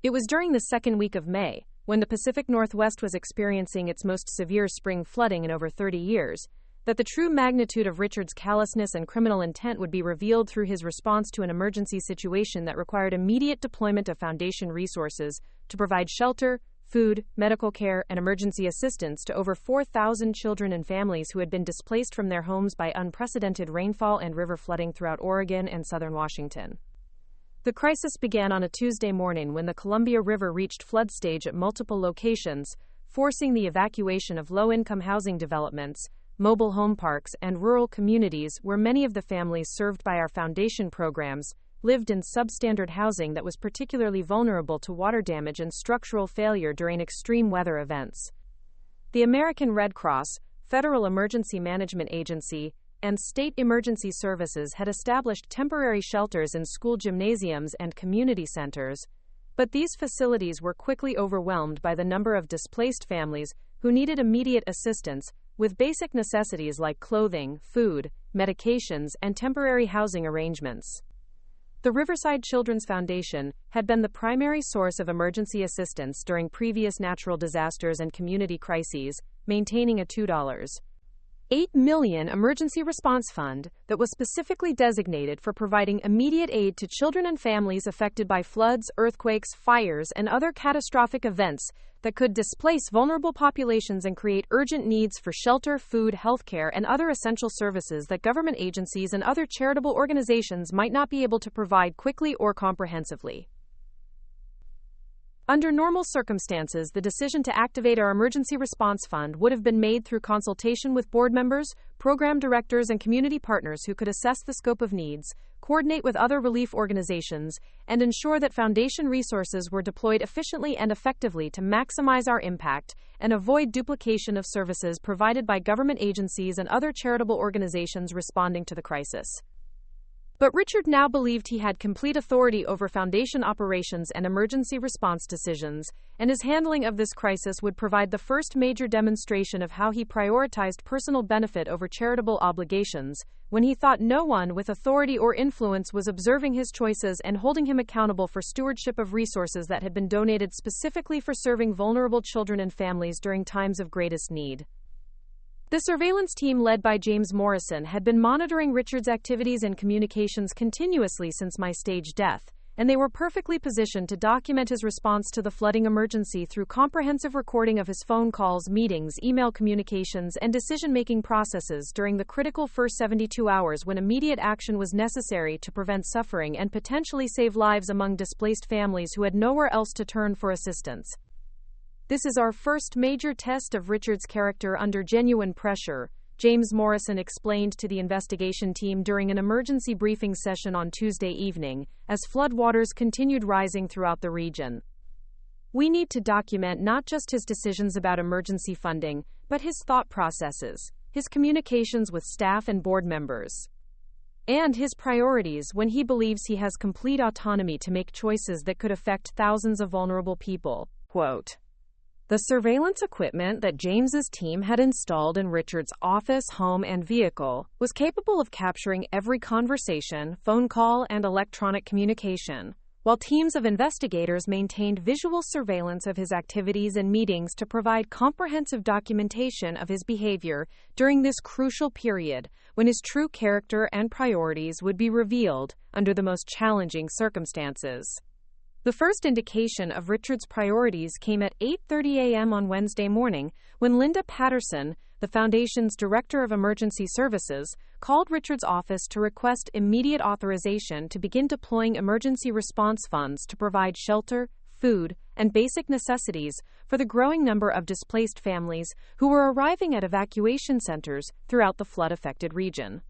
S1: It was during the second week of May, when the Pacific Northwest was experiencing its most severe spring flooding in over 30 years, that the true magnitude of Richard's callousness and criminal intent would be revealed through his response to an emergency situation that required immediate deployment of foundation resources to provide shelter, food, medical care, and emergency assistance to over 4,000 children and families who had been displaced from their homes by unprecedented rainfall and river flooding throughout Oregon and southern Washington. The crisis began on a Tuesday morning when the Columbia River reached flood stage at multiple locations, forcing the evacuation of low-income housing developments, mobile home parks, and rural communities where many of the families served by our foundation programs lived in substandard housing that was particularly vulnerable to water damage and structural failure during extreme weather events. The American Red Cross, Federal Emergency Management Agency, and state emergency services had established temporary shelters in school gymnasiums and community centers, but these facilities were quickly overwhelmed by the number of displaced families who needed immediate assistance with basic necessities like clothing, food, medications, and temporary housing arrangements. The Riverside Children's Foundation had been the primary source of emergency assistance during previous natural disasters and community crises, maintaining a $2.8 million emergency response fund that was specifically designated for providing immediate aid to children and families affected by floods, earthquakes, fires, and other catastrophic events that could displace vulnerable populations and create urgent needs for shelter, food, healthcare, and other essential services that government agencies and other charitable organizations might not be able to provide quickly or comprehensively. Under normal circumstances, the decision to activate our emergency response fund would have been made through consultation with board members, program directors, and community partners who could assess the scope of needs, coordinate with other relief organizations, and ensure that foundation resources were deployed efficiently and effectively to maximize our impact and avoid duplication of services provided by government agencies and other charitable organizations responding to the crisis. But Richard now believed he had complete authority over foundation operations and emergency response decisions, and his handling of this crisis would provide the first major demonstration of how he prioritized personal benefit over charitable obligations, when he thought no one with authority or influence was observing his choices and holding him accountable for stewardship of resources that had been donated specifically for serving vulnerable children and families during times of greatest need. The surveillance team led by James Morrison had been monitoring Richard's activities and communications continuously since my staged death, and they were perfectly positioned to document his response to the flooding emergency through comprehensive recording of his phone calls, meetings, email communications, and decision-making processes during the critical first 72 hours when immediate action was necessary to prevent suffering and potentially save lives among displaced families who had nowhere else to turn for assistance. This is our first major test of Richard's character under genuine pressure, James Morrison explained to the investigation team during an emergency briefing session on Tuesday evening, as floodwaters continued rising throughout the region. We need to document not just his decisions about emergency funding, but his thought processes, his communications with staff and board members, and his priorities when he believes he has complete autonomy to make choices that could affect thousands of vulnerable people. Quote, "The surveillance equipment that James's team had installed in Richard's office, home, and vehicle was capable of capturing every conversation, phone call, and electronic communication, while teams of investigators maintained visual surveillance of his activities and meetings to provide comprehensive documentation of his behavior during this crucial period when his true character and priorities would be revealed under the most challenging circumstances." The first indication of Richard's priorities came at 8:30 a.m. on Wednesday morning when Linda Patterson, the Foundation's Director of Emergency Services, called Richard's office to request immediate authorization to begin deploying emergency response funds to provide shelter, food, and basic necessities for the growing number of displaced families who were arriving at evacuation centers throughout the flood-affected region.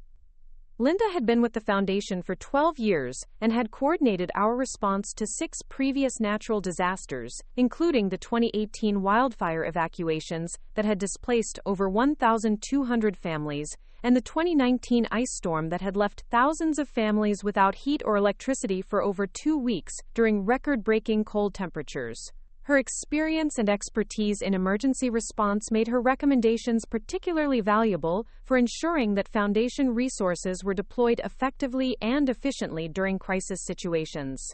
S1: Linda had been with the foundation for 12 years and had coordinated our response to 6 previous natural disasters, including the 2018 wildfire evacuations that had displaced over 1,200 families, and the 2019 ice storm that had left thousands of families without heat or electricity for over 2 weeks during record-breaking cold temperatures. Her experience and expertise in emergency response made her recommendations particularly valuable for ensuring that Foundation resources were deployed effectively and efficiently during crisis situations.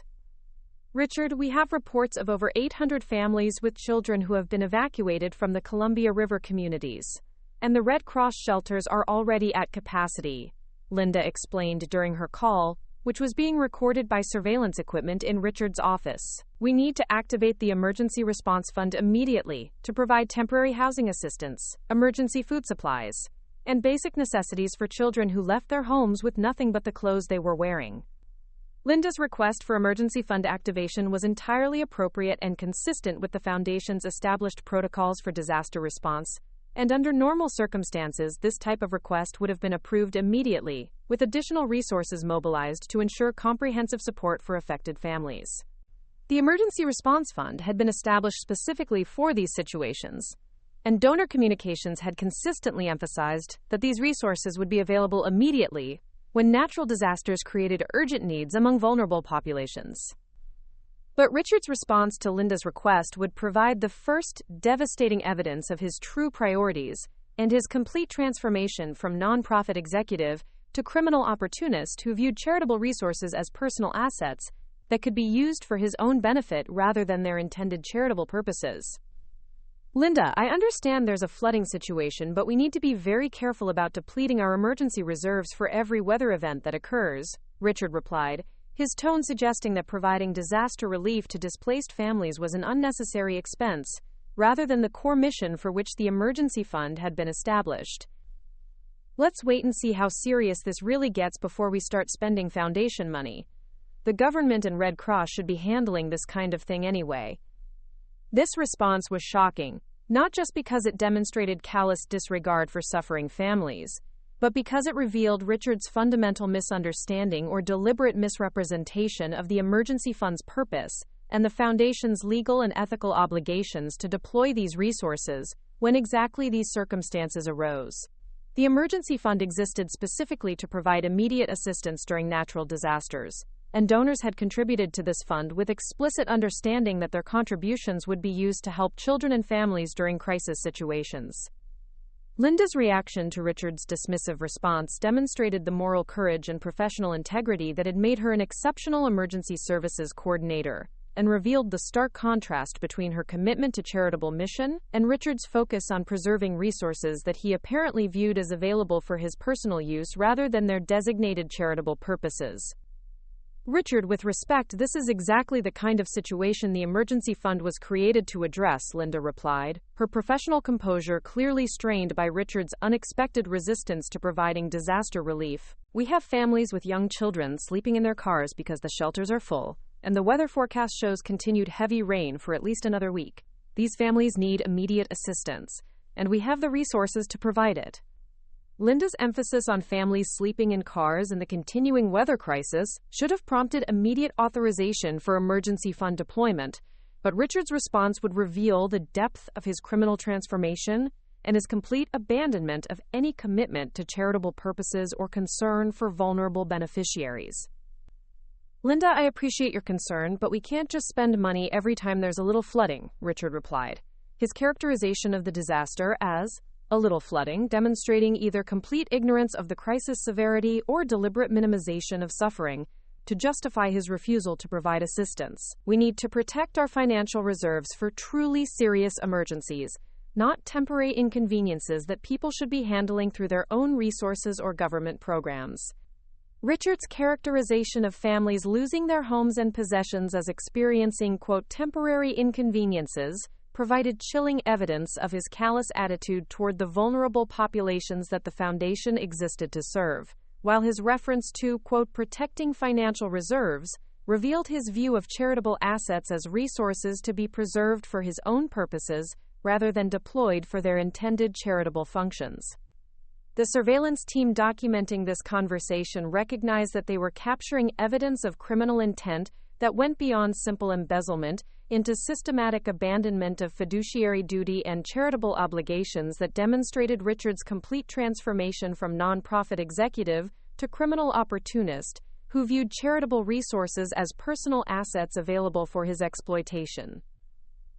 S1: Richard, we have reports of over 800 families with children who have been evacuated from the Columbia River communities, and the Red Cross shelters are already at capacity, Linda explained during her call, which was being recorded by surveillance equipment in Richard's office. We need to activate the Emergency Response Fund immediately to provide temporary housing assistance, emergency food supplies, and basic necessities for children who left their homes with nothing but the clothes they were wearing. Linda's request for emergency fund activation was entirely appropriate and consistent with the Foundation's established protocols for disaster response, and under normal circumstances, this type of request would have been approved immediately, with additional resources mobilized to ensure comprehensive support for affected families. The Emergency Response Fund had been established specifically for these situations, and donor communications had consistently emphasized that these resources would be available immediately when natural disasters created urgent needs among vulnerable populations. But Richard's response to Linda's request would provide the first devastating evidence of his true priorities and his complete transformation from nonprofit executive to criminal opportunist who viewed charitable resources as personal assets that could be used for his own benefit rather than their intended charitable purposes. Linda, I understand there's a flooding situation, but we need to be very careful about depleting our emergency reserves for every weather event that occurs, Richard replied, his tone suggesting that providing disaster relief to displaced families was an unnecessary expense, rather than the core mission for which the emergency fund had been established. Let's wait and see how serious this really gets before we start spending foundation money. The government and Red Cross should be handling this kind of thing anyway. This response was shocking, not just because it demonstrated callous disregard for suffering families, but because it revealed Richard's fundamental misunderstanding or deliberate misrepresentation of the emergency fund's purpose and the Foundation's legal and ethical obligations to deploy these resources when exactly these circumstances arose. The emergency fund existed specifically to provide immediate assistance during natural disasters, and donors had contributed to this fund with explicit understanding that their contributions would be used to help children and families during crisis situations. Linda's reaction to Richard's dismissive response demonstrated the moral courage and professional integrity that had made her an exceptional emergency services coordinator, and revealed the stark contrast between her commitment to charitable mission and Richard's focus on preserving resources that he apparently viewed as available for his personal use rather than their designated charitable purposes. Richard, with respect, this is exactly the kind of situation the emergency fund was created to address, Linda replied, her professional composure clearly strained by Richard's unexpected resistance to providing disaster relief. We have families with young children sleeping in their cars because the shelters are full, and the weather forecast shows continued heavy rain for at least another week. These families need immediate assistance, and we have the resources to provide it. Linda's emphasis on families sleeping in cars and the continuing weather crisis should have prompted immediate authorization for emergency fund deployment, but Richard's response would reveal the depth of his criminal transformation and his complete abandonment of any commitment to charitable purposes or concern for vulnerable beneficiaries. Linda, I appreciate your concern, but we can't just spend money every time there's a little flooding, Richard replied, his characterization of the disaster as a little flooding, demonstrating either complete ignorance of the crisis severity or deliberate minimization of suffering to justify his refusal to provide assistance. We need to protect our financial reserves for truly serious emergencies, not temporary inconveniences that people should be handling through their own resources or government programs. Richard's characterization of families losing their homes and possessions as experiencing, quote, temporary inconveniences provided chilling evidence of his callous attitude toward the vulnerable populations that the Foundation existed to serve, while his reference to, quote, protecting financial reserves revealed his view of charitable assets as resources to be preserved for his own purposes rather than deployed for their intended charitable functions. The surveillance team documenting this conversation recognized that they were capturing evidence of criminal intent that went beyond simple embezzlement into systematic abandonment of fiduciary duty and charitable obligations that demonstrated Richard's complete transformation from nonprofit executive to criminal opportunist who viewed charitable resources as personal assets available for his exploitation.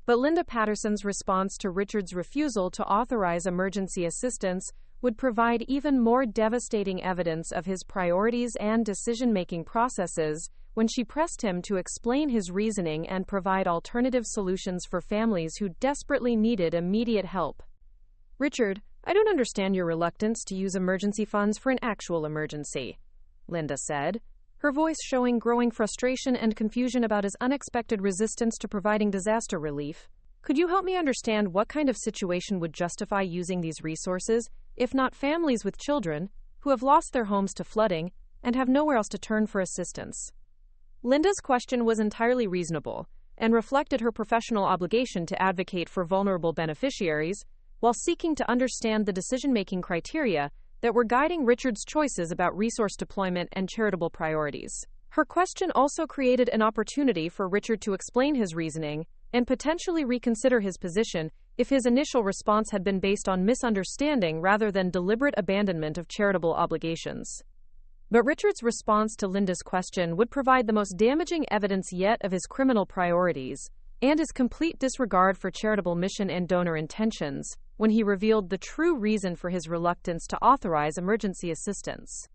S1: But Linda Patterson's response to Richard's refusal to authorize emergency assistance would provide even more devastating evidence of his priorities and decision-making processes when she pressed him to explain his reasoning and provide alternative solutions for families who desperately needed immediate help. "Richard, I don't understand your reluctance to use emergency funds for an actual emergency," Linda said, her voice showing growing frustration and confusion about his unexpected resistance to providing disaster relief. "Could you help me understand what kind of situation would justify using these resources, if not families with children, who have lost their homes to flooding and have nowhere else to turn for assistance?" Linda's question was entirely reasonable and reflected her professional obligation to advocate for vulnerable beneficiaries while seeking to understand the decision-making criteria that were guiding Richard's choices about resource deployment and charitable priorities. Her question also created an opportunity for Richard to explain his reasoning and potentially reconsider his position if his initial response had been based on misunderstanding rather than deliberate abandonment of charitable obligations. But Richard's response to Linda's question would provide the most damaging evidence yet of his criminal priorities and his complete disregard for charitable mission and donor intentions when he revealed the true reason for his reluctance to authorize emergency assistance.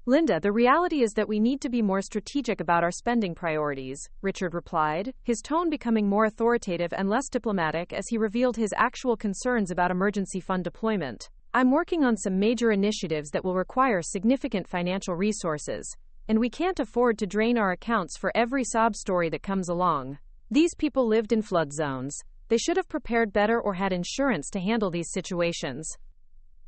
S1: "Linda, the reality is that we need to be more strategic about our spending priorities," Richard replied, his tone becoming more authoritative and less diplomatic as he revealed his actual concerns about emergency fund deployment. "I'm working on some major initiatives that will require significant financial resources, and we can't afford to drain our accounts for every sob story that comes along. These people lived in flood zones. They should have prepared better or had insurance to handle these situations."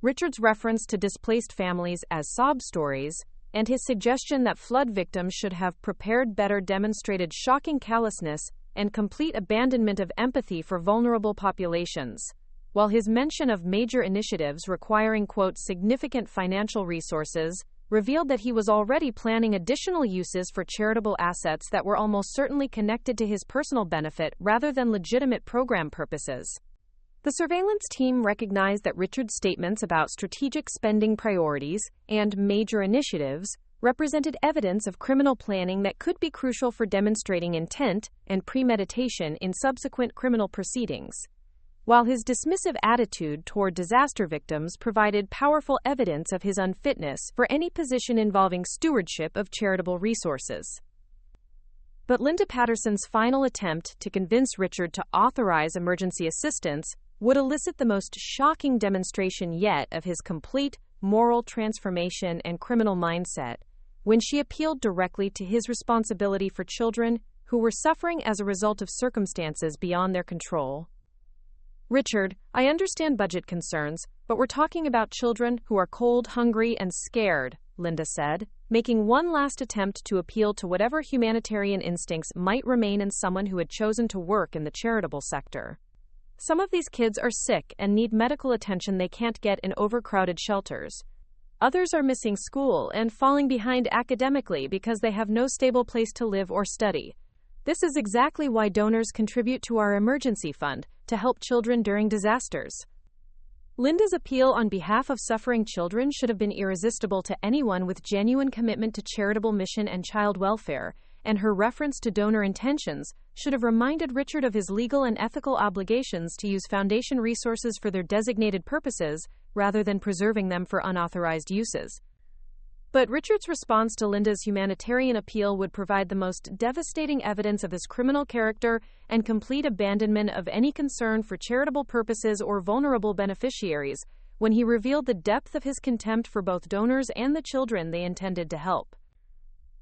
S1: Richard's reference to displaced families as sob stories and his suggestion that flood victims should have prepared better demonstrated shocking callousness and complete abandonment of empathy for vulnerable populations, while his mention of major initiatives requiring, quote, significant financial resources revealed that he was already planning additional uses for charitable assets that were almost certainly connected to his personal benefit rather than legitimate program purposes. The surveillance team recognized that Richard's statements about strategic spending priorities and major initiatives represented evidence of criminal planning that could be crucial for demonstrating intent and premeditation in subsequent criminal proceedings, while his dismissive attitude toward disaster victims provided powerful evidence of his unfitness for any position involving stewardship of charitable resources. But Linda Patterson's final attempt to convince Richard to authorize emergency assistance would elicit the most shocking demonstration yet of his complete moral transformation and criminal mindset, when she appealed directly to his responsibility for children who were suffering as a result of circumstances beyond their control. "Richard, I understand budget concerns, but we're talking about children who are cold, hungry, and scared," Linda said, making one last attempt to appeal to whatever humanitarian instincts might remain in someone who had chosen to work in the charitable sector. "Some of these kids are sick and need medical attention they can't get in overcrowded shelters. Others are missing school and falling behind academically because they have no stable place to live or study. This is exactly why donors contribute to our emergency fund, to help children during disasters." Linda's appeal on behalf of suffering children should have been irresistible to anyone with genuine commitment to charitable mission and child welfare, and her reference to donor intentions should have reminded Richard of his legal and ethical obligations to use foundation resources for their designated purposes rather than preserving them for unauthorized uses. But Richard's response to Linda's humanitarian appeal would provide the most devastating evidence of his criminal character and complete abandonment of any concern for charitable purposes or vulnerable beneficiaries when he revealed the depth of his contempt for both donors and the children they intended to help.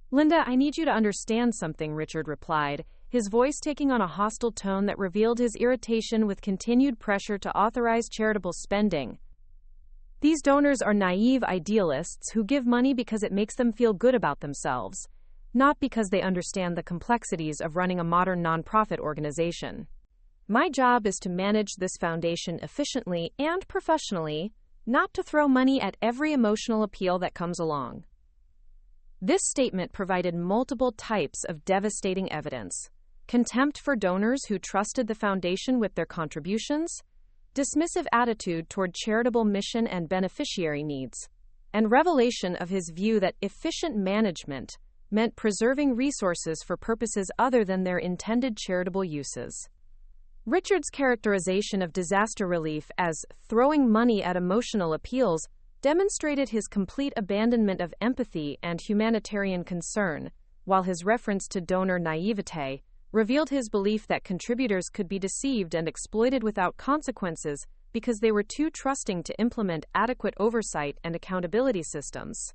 S1: "Linda, I need you to understand something," Richard replied, his voice taking on a hostile tone that revealed his irritation with continued pressure to authorize charitable spending. "These donors are naive idealists who give money because it makes them feel good about themselves. not because they understand the complexities of running a modern nonprofit organization. My job is to manage this foundation efficiently and professionally, not to throw money at every emotional appeal that comes along. This statement provided multiple types of devastating evidence: contempt for donors who trusted the foundation with their contributions, dismissive attitude toward charitable mission and beneficiary needs, and revelation of his view that efficient management meant preserving resources for purposes other than their intended charitable uses. Richard's characterization of disaster relief as throwing money at emotional appeals demonstrated his complete abandonment of empathy and humanitarian concern, while his reference to donor naivete revealed his belief that contributors could be deceived and exploited without consequences because they were too trusting to implement adequate oversight and accountability systems.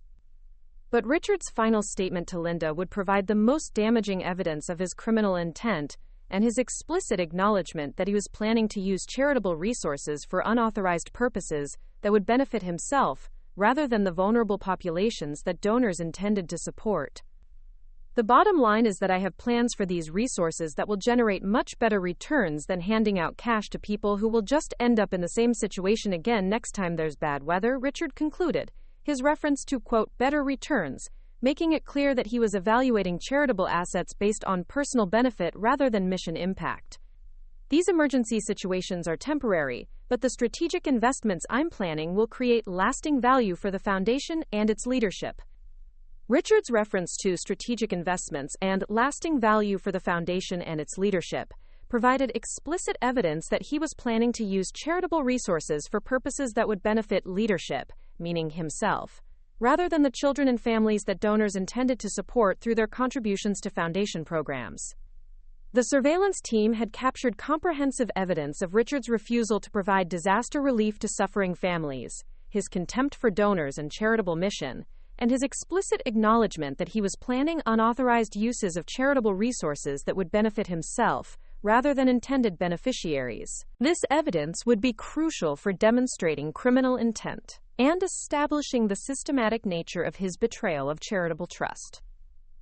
S1: But Richard's final statement to Linda would provide the most damaging evidence of his criminal intent, and his explicit acknowledgement that he was planning to use charitable resources for unauthorized purposes that would benefit himself, rather than the vulnerable populations that donors intended to support. The bottom line is that I have plans for these resources that will generate much better returns than handing out cash to people who will just end up in the same situation again next time there's bad weather, Richard concluded, his reference to, quote, better returns, making it clear that he was evaluating charitable assets based on personal benefit rather than mission impact. These emergency situations are temporary, but the strategic investments I'm planning will create lasting value for the foundation and its leadership. Richard's reference to strategic investments and lasting value for the foundation and its leadership provided explicit evidence that he was planning to use charitable resources for purposes that would benefit leadership, meaning himself, rather than the children and families that donors intended to support through their contributions to foundation programs. The surveillance team had captured comprehensive evidence of Richard's refusal to provide disaster relief to suffering families, his contempt for donors and charitable mission, and his explicit acknowledgement that he was planning unauthorized uses of charitable resources that would benefit himself, rather than intended beneficiaries. This evidence would be crucial for demonstrating criminal intent and establishing the systematic nature of his betrayal of charitable trust.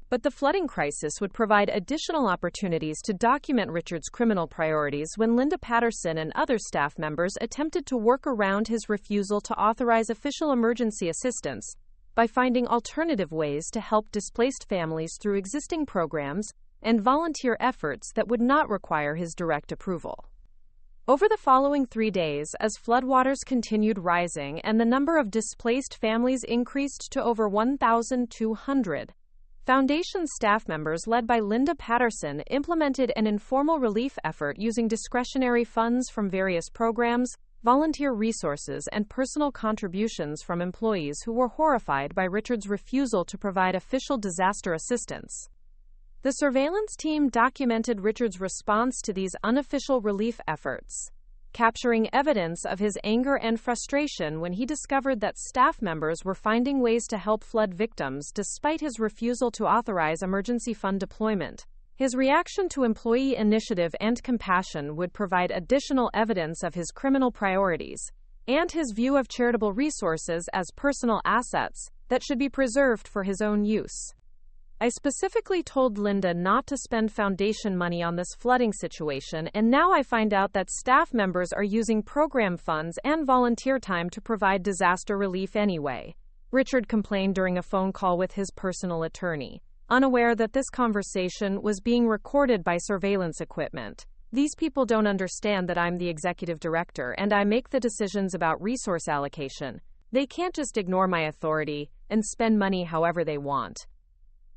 S1: But the flooding crisis would provide additional opportunities to document Richard's criminal priorities when Linda Patterson and other staff members attempted to work around his refusal to authorize official emergency assistance by finding alternative ways to help displaced families through existing programs and volunteer efforts that would not require his direct approval. Over the following 3 days, as floodwaters continued rising and the number of displaced families increased to over 1,200, Foundation staff members led by Linda Patterson implemented an informal relief effort using discretionary funds from various programs, volunteer resources, and personal contributions from employees who were horrified by Richard's refusal to provide official disaster assistance. The surveillance team documented Richard's response to these unofficial relief efforts, capturing evidence of his anger and frustration when he discovered that staff members were finding ways to help flood victims despite his refusal to authorize emergency fund deployment. His reaction to employee initiative and compassion would provide additional evidence of his criminal priorities and his view of charitable resources as personal assets that should be preserved for his own use. I specifically told Linda not to spend foundation money on this flooding situation, and now I find out that staff members are using program funds and volunteer time to provide disaster relief anyway, Richard complained during a phone call with his personal attorney, unaware that this conversation was being recorded by surveillance equipment. These people don't understand that I'm the executive director and I make the decisions about resource allocation. They can't just ignore my authority and spend money however they want.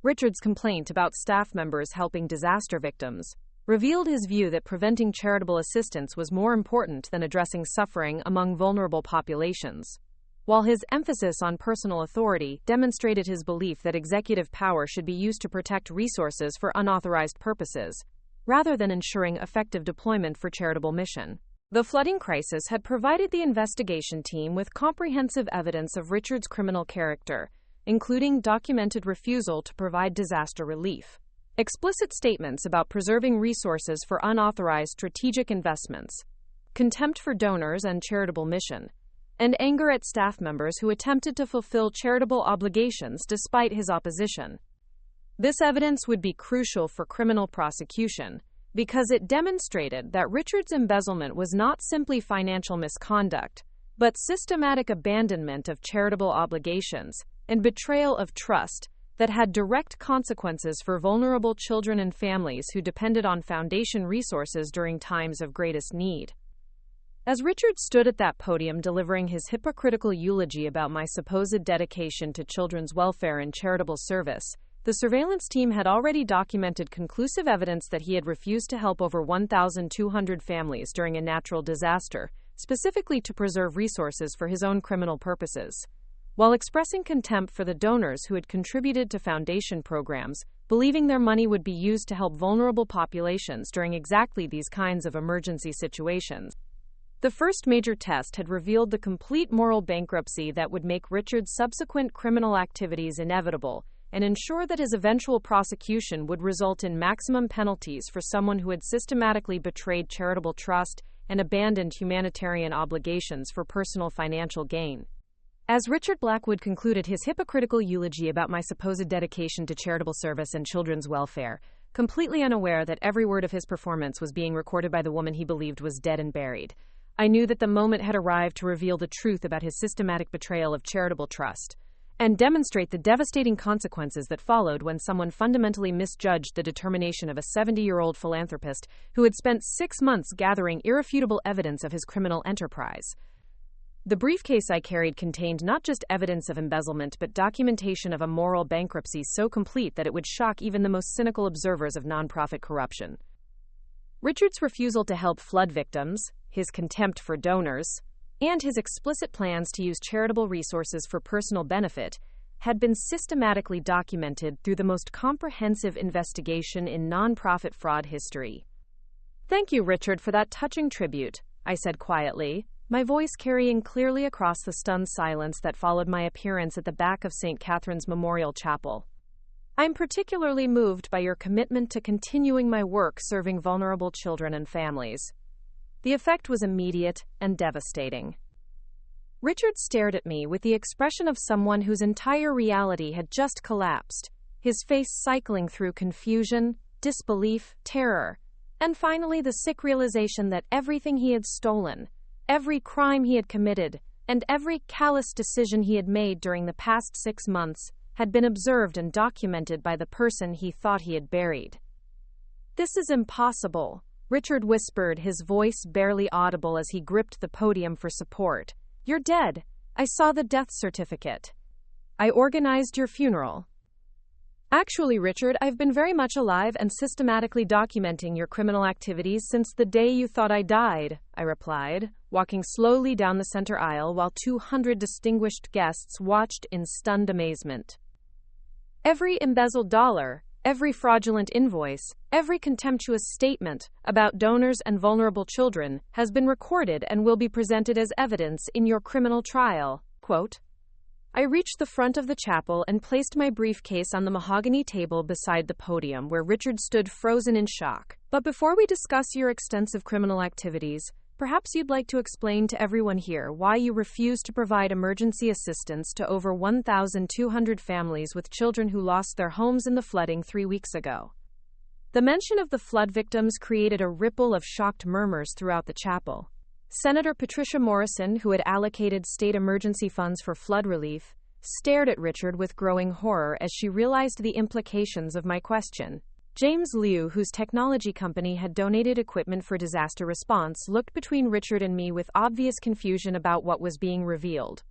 S1: Richard's complaint about staff members helping disaster victims revealed his view that preventing charitable assistance was more important than addressing suffering among vulnerable populations, while his emphasis on personal authority demonstrated his belief that executive power should be used to protect resources for unauthorized purposes, rather than ensuring effective deployment for charitable mission. The flooding crisis had provided the investigation team with comprehensive evidence of Richard's criminal character, including documented refusal to provide disaster relief, explicit statements about preserving resources for unauthorized strategic investments, contempt for donors and charitable mission, and anger at staff members who attempted to fulfill charitable obligations despite his opposition. This evidence would be crucial for criminal prosecution because it demonstrated that Richard's embezzlement was not simply financial misconduct, but systematic abandonment of charitable obligations and betrayal of trust that had direct consequences for vulnerable children and families who depended on foundation resources during times of greatest need. As Richard stood at that podium delivering his hypocritical eulogy about my supposed dedication to children's welfare and charitable service, the surveillance team had already documented conclusive evidence that he had refused to help over 1,200 families during a natural disaster, specifically to preserve resources for his own criminal purposes. While expressing contempt for the donors who had contributed to foundation programs, believing their money would be used to help vulnerable populations during exactly these kinds of emergency situations. The first major test had revealed the complete moral bankruptcy that would make Richard's subsequent criminal activities inevitable and ensure that his eventual prosecution would result in maximum penalties for someone who had systematically betrayed charitable trust and abandoned humanitarian obligations for personal financial gain. As Richard Blackwood concluded his hypocritical eulogy about my supposed dedication to charitable service and children's welfare, completely unaware that every word of his performance was being recorded by the woman he believed was dead and buried, I knew that the moment had arrived to reveal the truth about his systematic betrayal of charitable trust and demonstrate the devastating consequences that followed when someone fundamentally misjudged the determination of a 70-year-old philanthropist who had spent 6 months gathering irrefutable evidence of his criminal enterprise. The briefcase I carried contained not just evidence of embezzlement but documentation of a moral bankruptcy so complete that it would shock even the most cynical observers of nonprofit corruption. Richard's refusal to help flood victims, his contempt for donors, and his explicit plans to use charitable resources for personal benefit had been systematically documented through the most comprehensive investigation in nonprofit fraud history. "Thank you, Richard, for that touching tribute," I said quietly, my voice carrying clearly across the stunned silence that followed my appearance at the back of St. Catherine's Memorial Chapel. "I'm particularly moved by your commitment to continuing my work serving vulnerable children and families." The effect was immediate and devastating. Richard stared at me with the expression of someone whose entire reality had just collapsed, his face cycling through confusion, disbelief, terror, and finally the sick realization that everything he had stolen, every crime he had committed, and every callous decision he had made during the past 6 months had been observed and documented by the person he thought he had buried. "This is impossible," Richard whispered, his voice barely audible as he gripped the podium for support. "You're dead. I saw the death certificate. I organized your funeral." "Actually, Richard, I've been very much alive and systematically documenting your criminal activities since the day you thought I died," I replied, walking slowly down the center aisle while 200 distinguished guests watched in stunned amazement. "Every embezzled dollar, every fraudulent invoice, every contemptuous statement about donors and vulnerable children has been recorded and will be presented as evidence in your criminal trial." Quote. I reached the front of the chapel and placed my briefcase on the mahogany table beside the podium where Richard stood frozen in shock. "But before we discuss your extensive criminal activities, perhaps you'd like to explain to everyone here why you refused to provide emergency assistance to over 1,200 families with children who lost their homes in the flooding 3 weeks ago." The mention of the flood victims created a ripple of shocked murmurs throughout the chapel. Senator Patricia Morrison, who had allocated state emergency funds for flood relief, stared at Richard with growing horror as she realized the implications of my question. James Liu, whose technology company had donated equipment for disaster response, looked between Richard and me with obvious confusion about what was being revealed.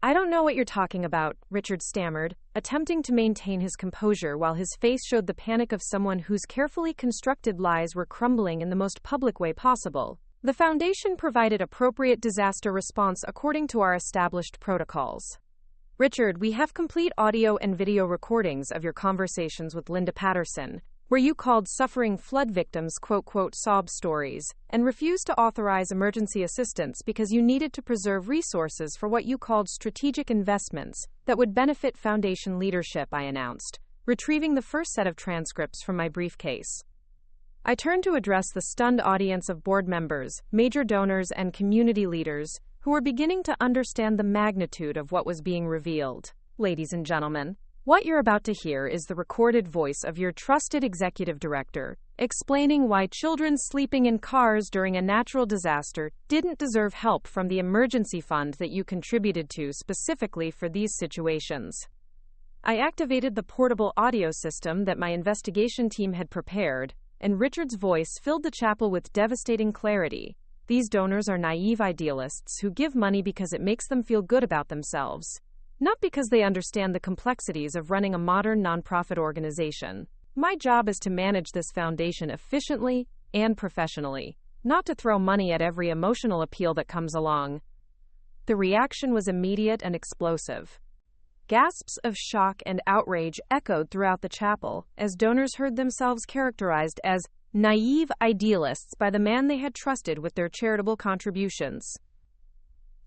S1: "I don't know what you're talking about," Richard stammered, attempting to maintain his composure while his face showed the panic of someone whose carefully constructed lies were crumbling in the most public way possible. "The Foundation provided appropriate disaster response according to our established protocols." "Richard, we have complete audio and video recordings of your conversations with Linda Patterson, where you called suffering flood victims quote, sob stories, and refused to authorize emergency assistance because you needed to preserve resources for what you called strategic investments that would benefit Foundation leadership," I announced, retrieving the first set of transcripts from my briefcase. I turned to address the stunned audience of board members, major donors, and community leaders who were beginning to understand the magnitude of what was being revealed. "Ladies and gentlemen, What you're about to hear is the recorded voice of your trusted executive director, explaining why children sleeping in cars during a natural disaster didn't deserve help from the emergency fund that you contributed to specifically for these situations. I activated the portable audio system that my investigation team had prepared, and Richard's voice filled the chapel with devastating clarity. These donors are naive idealists who give money because it makes them feel good about themselves, not because they understand the complexities of running a modern nonprofit organization. My job is to manage this foundation efficiently and professionally, not to throw money at every emotional appeal that comes along. The reaction was immediate and explosive. Gasps of shock and outrage echoed throughout the chapel as donors heard themselves characterized as naive idealists by the man they had trusted with their charitable contributions.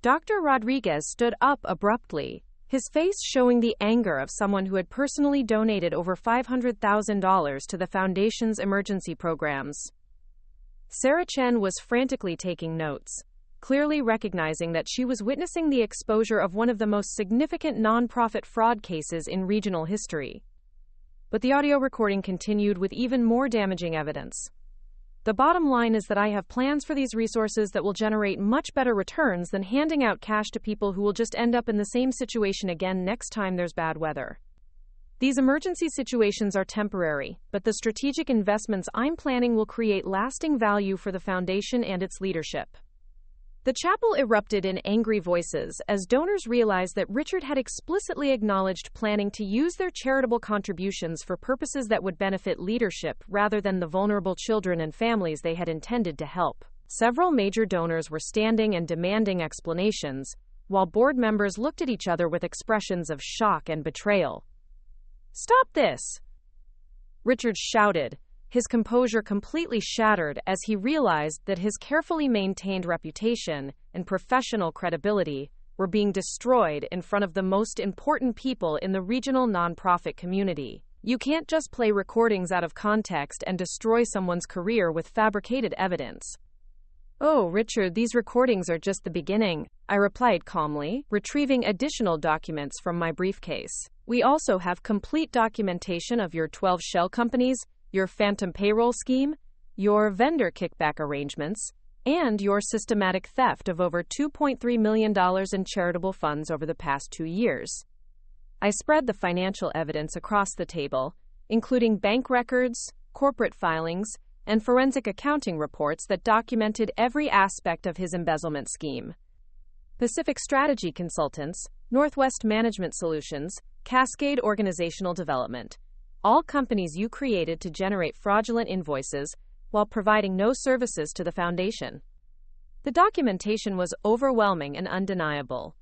S1: Dr. Rodriguez stood up abruptly, his face showing the anger of someone who had personally donated over $500,000 to the foundation's emergency programs. Sarah Chen was frantically taking notes, clearly recognizing that she was witnessing the exposure of one of the most significant nonprofit fraud cases in regional history. But the audio recording continued with even more damaging evidence. The bottom line is that I have plans for these resources that will generate much better returns than handing out cash to people who will just end up in the same situation again next time there's bad weather. These emergency situations are temporary, but the strategic investments I'm planning will create lasting value for the foundation and its leadership. The chapel erupted in angry voices as donors realized that Richard had explicitly acknowledged planning to use their charitable contributions for purposes that would benefit leadership rather than the vulnerable children and families they had intended to help. Several major donors were standing and demanding explanations, while board members looked at each other with expressions of shock and betrayal. "Stop this!" Richard shouted, his composure completely shattered as he realized that his carefully maintained reputation and professional credibility were being destroyed in front of the most important people in the regional nonprofit community. You can't just play recordings out of context and destroy someone's career with fabricated evidence. "Oh, Richard, these recordings are just the beginning," I replied calmly, retrieving additional documents from my briefcase. "We also have complete documentation of your 12 shell companies, your phantom payroll scheme, your vendor kickback arrangements, and your systematic theft of over $2.3 million in charitable funds over the past 2 years." I spread the financial evidence across the table, including bank records, corporate filings, and forensic accounting reports that documented every aspect of his embezzlement scheme. Pacific Strategy Consultants, Northwest Management Solutions, Cascade Organizational Development, all companies you created to generate fraudulent invoices while providing no services to the foundation. The documentation was overwhelming and undeniable.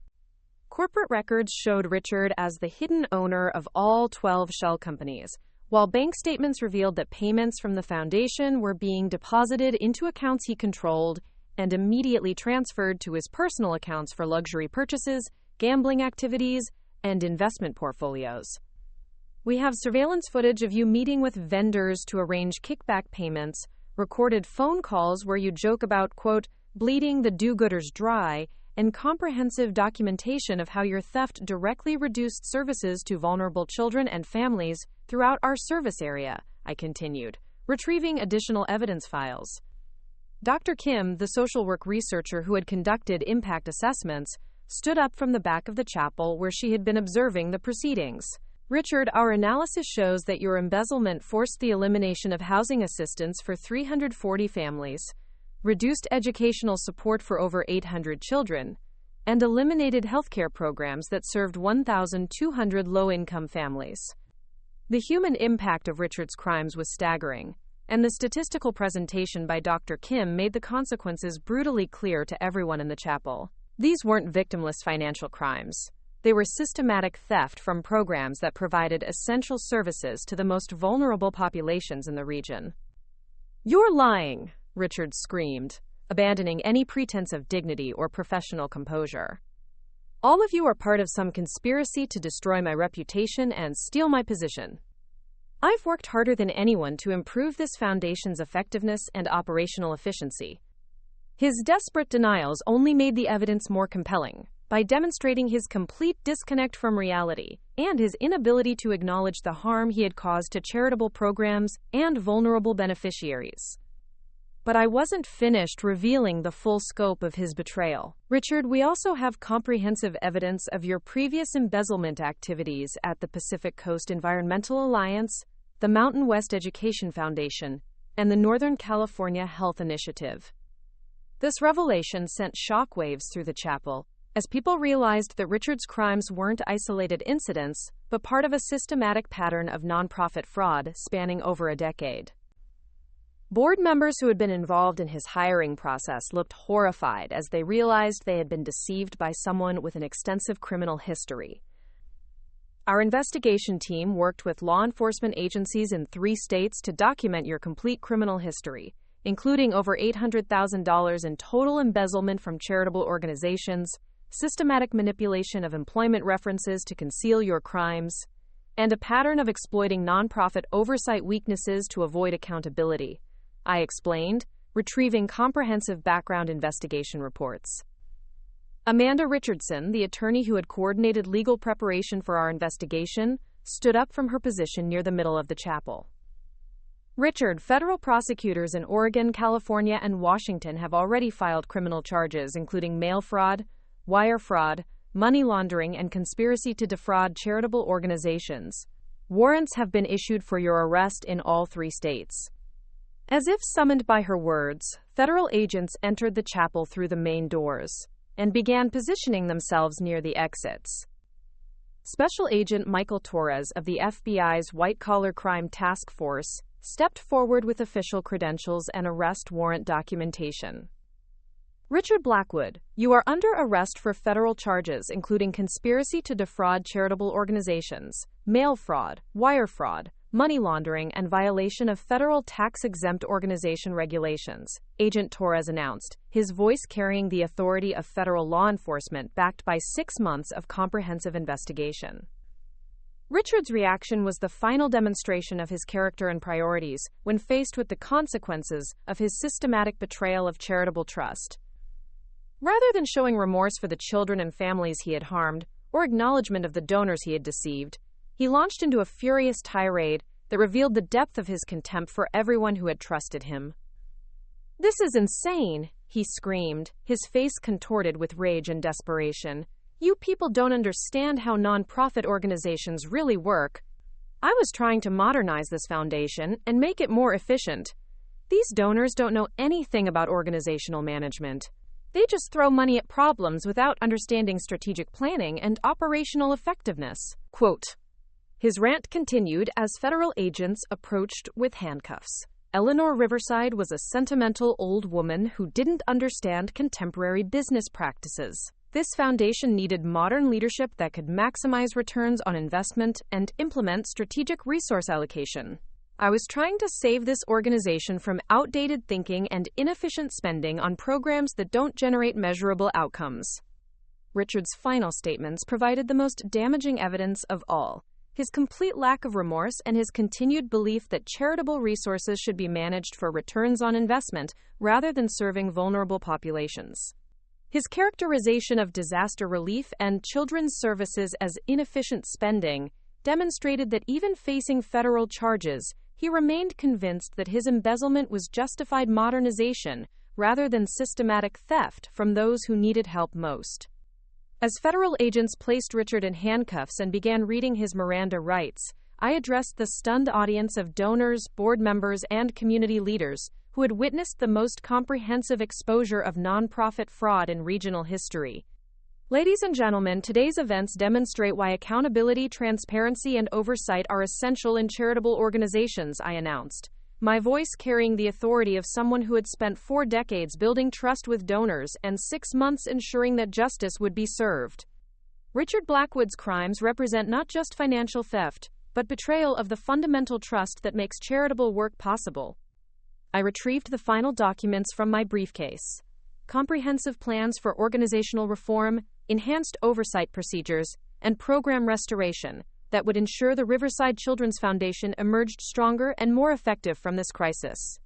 S1: Corporate records showed Richard as the hidden owner of all 12 shell companies, while bank statements revealed that payments from the foundation were being deposited into accounts he controlled and immediately transferred to his personal accounts for luxury purchases, gambling activities, and investment portfolios. "We have surveillance footage of you meeting with vendors to arrange kickback payments, recorded phone calls where you joke about, quote, bleeding the do-gooders dry, and comprehensive documentation of how your theft directly reduced services to vulnerable children and families throughout our service area," I continued, retrieving additional evidence files. Dr. Kim, the social work researcher who had conducted impact assessments, stood up from the back of the chapel where she had been observing the proceedings. "Richard, our analysis shows that your embezzlement forced the elimination of housing assistance for 340 families, reduced educational support for over 800 children, and eliminated healthcare programs that served 1,200 low-income families." The human impact of Richard's crimes was staggering, and the statistical presentation by Dr. Kim made the consequences brutally clear to everyone in the chapel. These weren't victimless financial crimes. They were systematic theft from programs that provided essential services to the most vulnerable populations in the region. "You're lying," Richard screamed, abandoning any pretense of dignity or professional composure. "All of you are part of some conspiracy to destroy my reputation and steal my position. I've worked harder than anyone to improve this foundation's effectiveness and operational efficiency." His desperate denials only made the evidence more compelling. by demonstrating his complete disconnect from reality and his inability to acknowledge the harm he had caused to charitable programs and vulnerable beneficiaries. But I wasn't finished revealing the full scope of his betrayal. Richard, we also have comprehensive evidence of your previous embezzlement activities at the Pacific Coast Environmental Alliance, the Mountain West Education Foundation, and the Northern California Health Initiative. This revelation sent shockwaves through the chapel, as people realized that Richard's crimes weren't isolated incidents, but part of a systematic pattern of nonprofit fraud spanning over a decade. Board members who had been involved in his hiring process looked horrified as they realized they had been deceived by someone with an extensive criminal history. Our investigation team worked with law enforcement agencies in 3 states to document your complete criminal history, including over $800,000 in total embezzlement from charitable organizations, systematic manipulation of employment references to conceal your crimes, and a pattern of exploiting nonprofit oversight weaknesses to avoid accountability, I explained, retrieving comprehensive background investigation reports. Amanda Richardson, the attorney who had coordinated legal preparation for our investigation, stood up from her position near the middle of the chapel. Richard, federal prosecutors in Oregon, California, and Washington have already filed criminal charges including mail fraud, wire fraud, money laundering, and conspiracy to defraud charitable organizations. Warrants have been issued for your arrest in all 3 states. As if summoned by her words, federal agents entered the chapel through the main doors and began positioning themselves near the exits. Special Agent Michael Torres of the FBI's White Collar Crime Task Force stepped forward with official credentials and arrest warrant documentation. Richard Blackwood, you are under arrest for federal charges including conspiracy to defraud charitable organizations, mail fraud, wire fraud, money laundering, and violation of federal tax-exempt organization regulations, Agent Torres announced, his voice carrying the authority of federal law enforcement backed by 6 months of comprehensive investigation. Richard's reaction was the final demonstration of his character and priorities when faced with the consequences of his systematic betrayal of charitable trust. Rather than showing remorse for the children and families he had harmed, or acknowledgement of the donors he had deceived, he launched into a furious tirade that revealed the depth of his contempt for everyone who had trusted him. "This is insane," he screamed, his face contorted with rage and desperation. "You people don't understand how nonprofit organizations really work. I was trying to modernize this foundation and make it more efficient. These donors don't know anything about organizational management. They just throw money at problems without understanding strategic planning and operational effectiveness." Quote. His rant continued as federal agents approached with handcuffs. Eleanor Riverside was a sentimental old woman who didn't understand contemporary business practices. This foundation needed modern leadership that could maximize returns on investment and implement strategic resource allocation. "I was trying to save this organization from outdated thinking and inefficient spending on programs that don't generate measurable outcomes." Richard's final statements provided the most damaging evidence of all: his complete lack of remorse and his continued belief that charitable resources should be managed for returns on investment rather than serving vulnerable populations. His characterization of disaster relief and children's services as inefficient spending demonstrated that even facing federal charges, he remained convinced that his embezzlement was justified modernization rather than systematic theft from those who needed help most. As federal agents placed Richard in handcuffs and began reading his Miranda rights, I addressed the stunned audience of donors, board members, and community leaders who had witnessed the most comprehensive exposure of nonprofit fraud in regional history. "Ladies and gentlemen, today's events demonstrate why accountability, transparency, and oversight are essential in charitable organizations," I announced, my voice carrying the authority of someone who had spent 4 decades building trust with donors and 6 months ensuring that justice would be served. Richard Blackwood's crimes represent not just financial theft, but betrayal of the fundamental trust that makes charitable work possible. I retrieved the final documents from my briefcase: comprehensive plans for organizational reform, enhanced oversight procedures, and program restoration that would ensure the Riverside Children's Foundation emerged stronger and more effective from this crisis.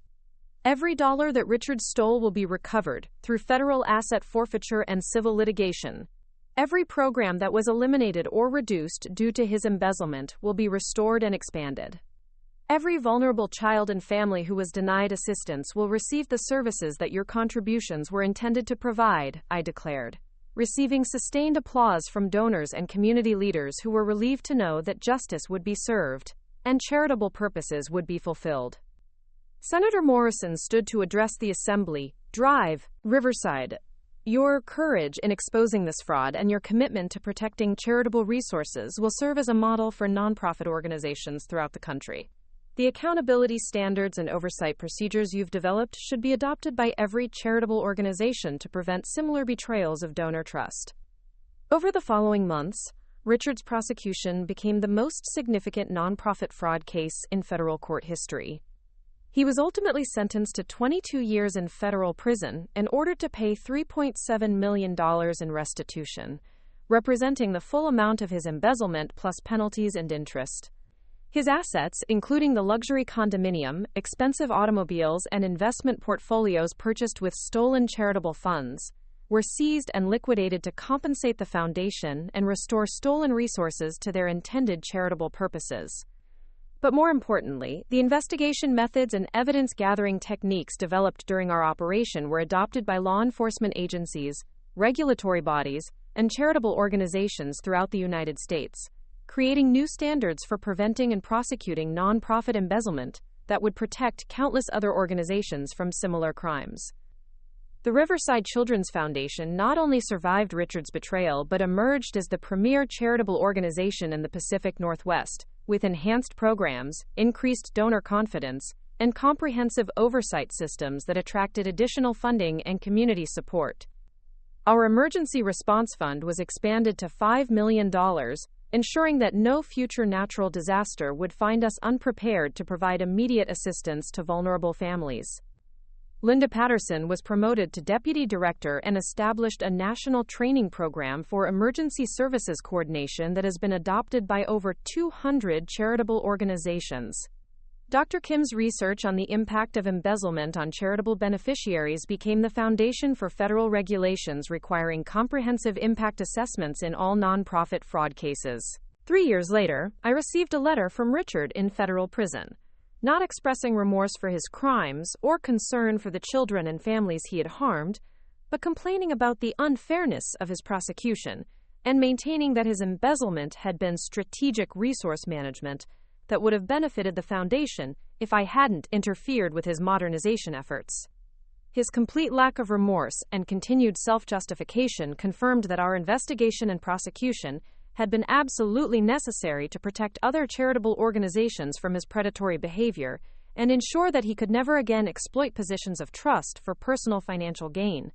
S1: Every dollar that Richard stole will be recovered through federal asset forfeiture and civil litigation. Every program that was eliminated or reduced due to his embezzlement will be restored and expanded. Every vulnerable child and family who was denied assistance will receive the services that your contributions were intended to provide, I declared, receiving sustained applause from donors and community leaders who were relieved to know that justice would be served and charitable purposes would be fulfilled. Senator Morrison stood to address the Assembly. Drive, Riverside. Your courage in exposing this fraud and your commitment to protecting charitable resources will serve as a model for nonprofit organizations throughout the country. The accountability standards and oversight procedures you've developed should be adopted by every charitable organization to prevent similar betrayals of donor trust. Over the following months, Richard's prosecution became the most significant nonprofit fraud case in federal court history. He was ultimately sentenced to 22 years in federal prison and ordered to pay $3.7 million in restitution, representing the full amount of his embezzlement plus penalties and interest. His assets, including the luxury condominium, expensive automobiles, and investment portfolios purchased with stolen charitable funds, were seized and liquidated to compensate the foundation and restore stolen resources to their intended charitable purposes. But more importantly, the investigation methods and evidence-gathering techniques developed during our operation were adopted by law enforcement agencies, regulatory bodies, and charitable organizations throughout the United States, creating new standards for preventing and prosecuting nonprofit embezzlement that would protect countless other organizations from similar crimes. The Riverside Children's Foundation not only survived Richard's betrayal but emerged as the premier charitable organization in the Pacific Northwest, with enhanced programs, increased donor confidence, and comprehensive oversight systems that attracted additional funding and community support. Our emergency response fund was expanded to $5 million, ensuring that no future natural disaster would find us unprepared to provide immediate assistance to vulnerable families. Linda Patterson was promoted to deputy director and established a national training program for emergency services coordination that has been adopted by over 200 charitable organizations. Dr. Kim's research on the impact of embezzlement on charitable beneficiaries became the foundation for federal regulations requiring comprehensive impact assessments in all nonprofit fraud cases. 3 years later, I received a letter from Richard in federal prison, not expressing remorse for his crimes or concern for the children and families he had harmed, but complaining about the unfairness of his prosecution and maintaining that his embezzlement had been strategic resource management that would have benefited the foundation if I hadn't interfered with his modernization efforts. His complete lack of remorse and continued self-justification confirmed that our investigation and prosecution had been absolutely necessary to protect other charitable organizations from his predatory behavior and ensure that he could never again exploit positions of trust for personal financial gain.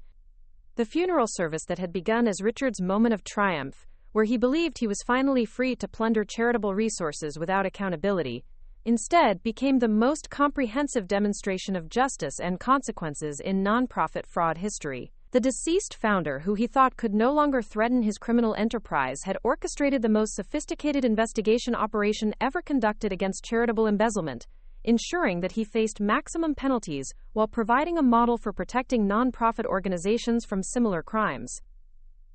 S1: The funeral service that had begun as Richard's moment of triumph, where he believed he was finally free to plunder charitable resources without accountability, instead became the most comprehensive demonstration of justice and consequences in nonprofit fraud history. The deceased founder, who he thought could no longer threaten his criminal enterprise, had orchestrated the most sophisticated investigation operation ever conducted against charitable embezzlement, ensuring that he faced maximum penalties while providing a model for protecting nonprofit organizations from similar crimes.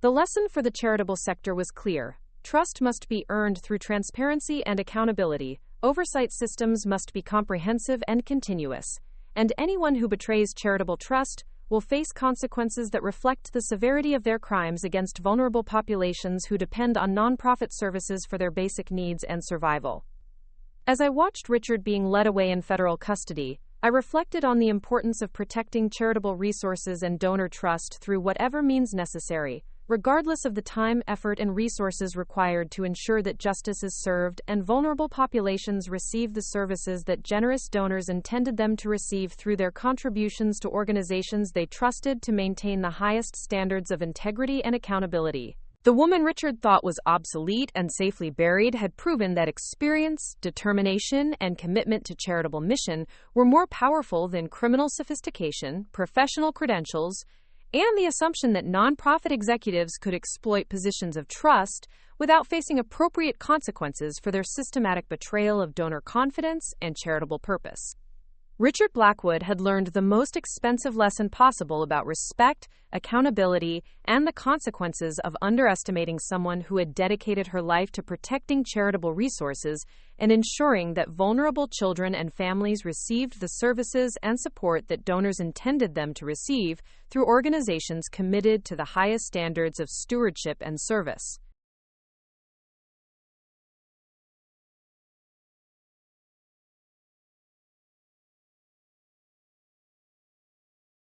S1: The lesson for the charitable sector was clear. Trust must be earned through transparency and accountability. Oversight systems must be comprehensive and continuous, and anyone who betrays charitable trust will face consequences that reflect the severity of their crimes against vulnerable populations who depend on nonprofit services for their basic needs and survival. As I watched Richard being led away in federal custody, I reflected on the importance of protecting charitable resources and donor trust through whatever means necessary, regardless of the time, effort, and resources required to ensure that justice is served and vulnerable populations receive the services that generous donors intended them to receive through their contributions to organizations they trusted to maintain the highest standards of integrity and accountability. The woman Richard thought was obsolete and safely buried had proven that experience, determination, and commitment to charitable mission were more powerful than criminal sophistication, professional credentials, and the assumption that nonprofit executives could exploit positions of trust without facing appropriate consequences for their systematic betrayal of donor confidence and charitable purpose. Richard Blackwood had learned the most expensive lesson possible about respect, accountability, and the consequences of underestimating someone who had dedicated her life to protecting charitable resources and ensuring that vulnerable children and families received the services and support that donors intended them to receive through organizations committed to the highest standards of stewardship and service.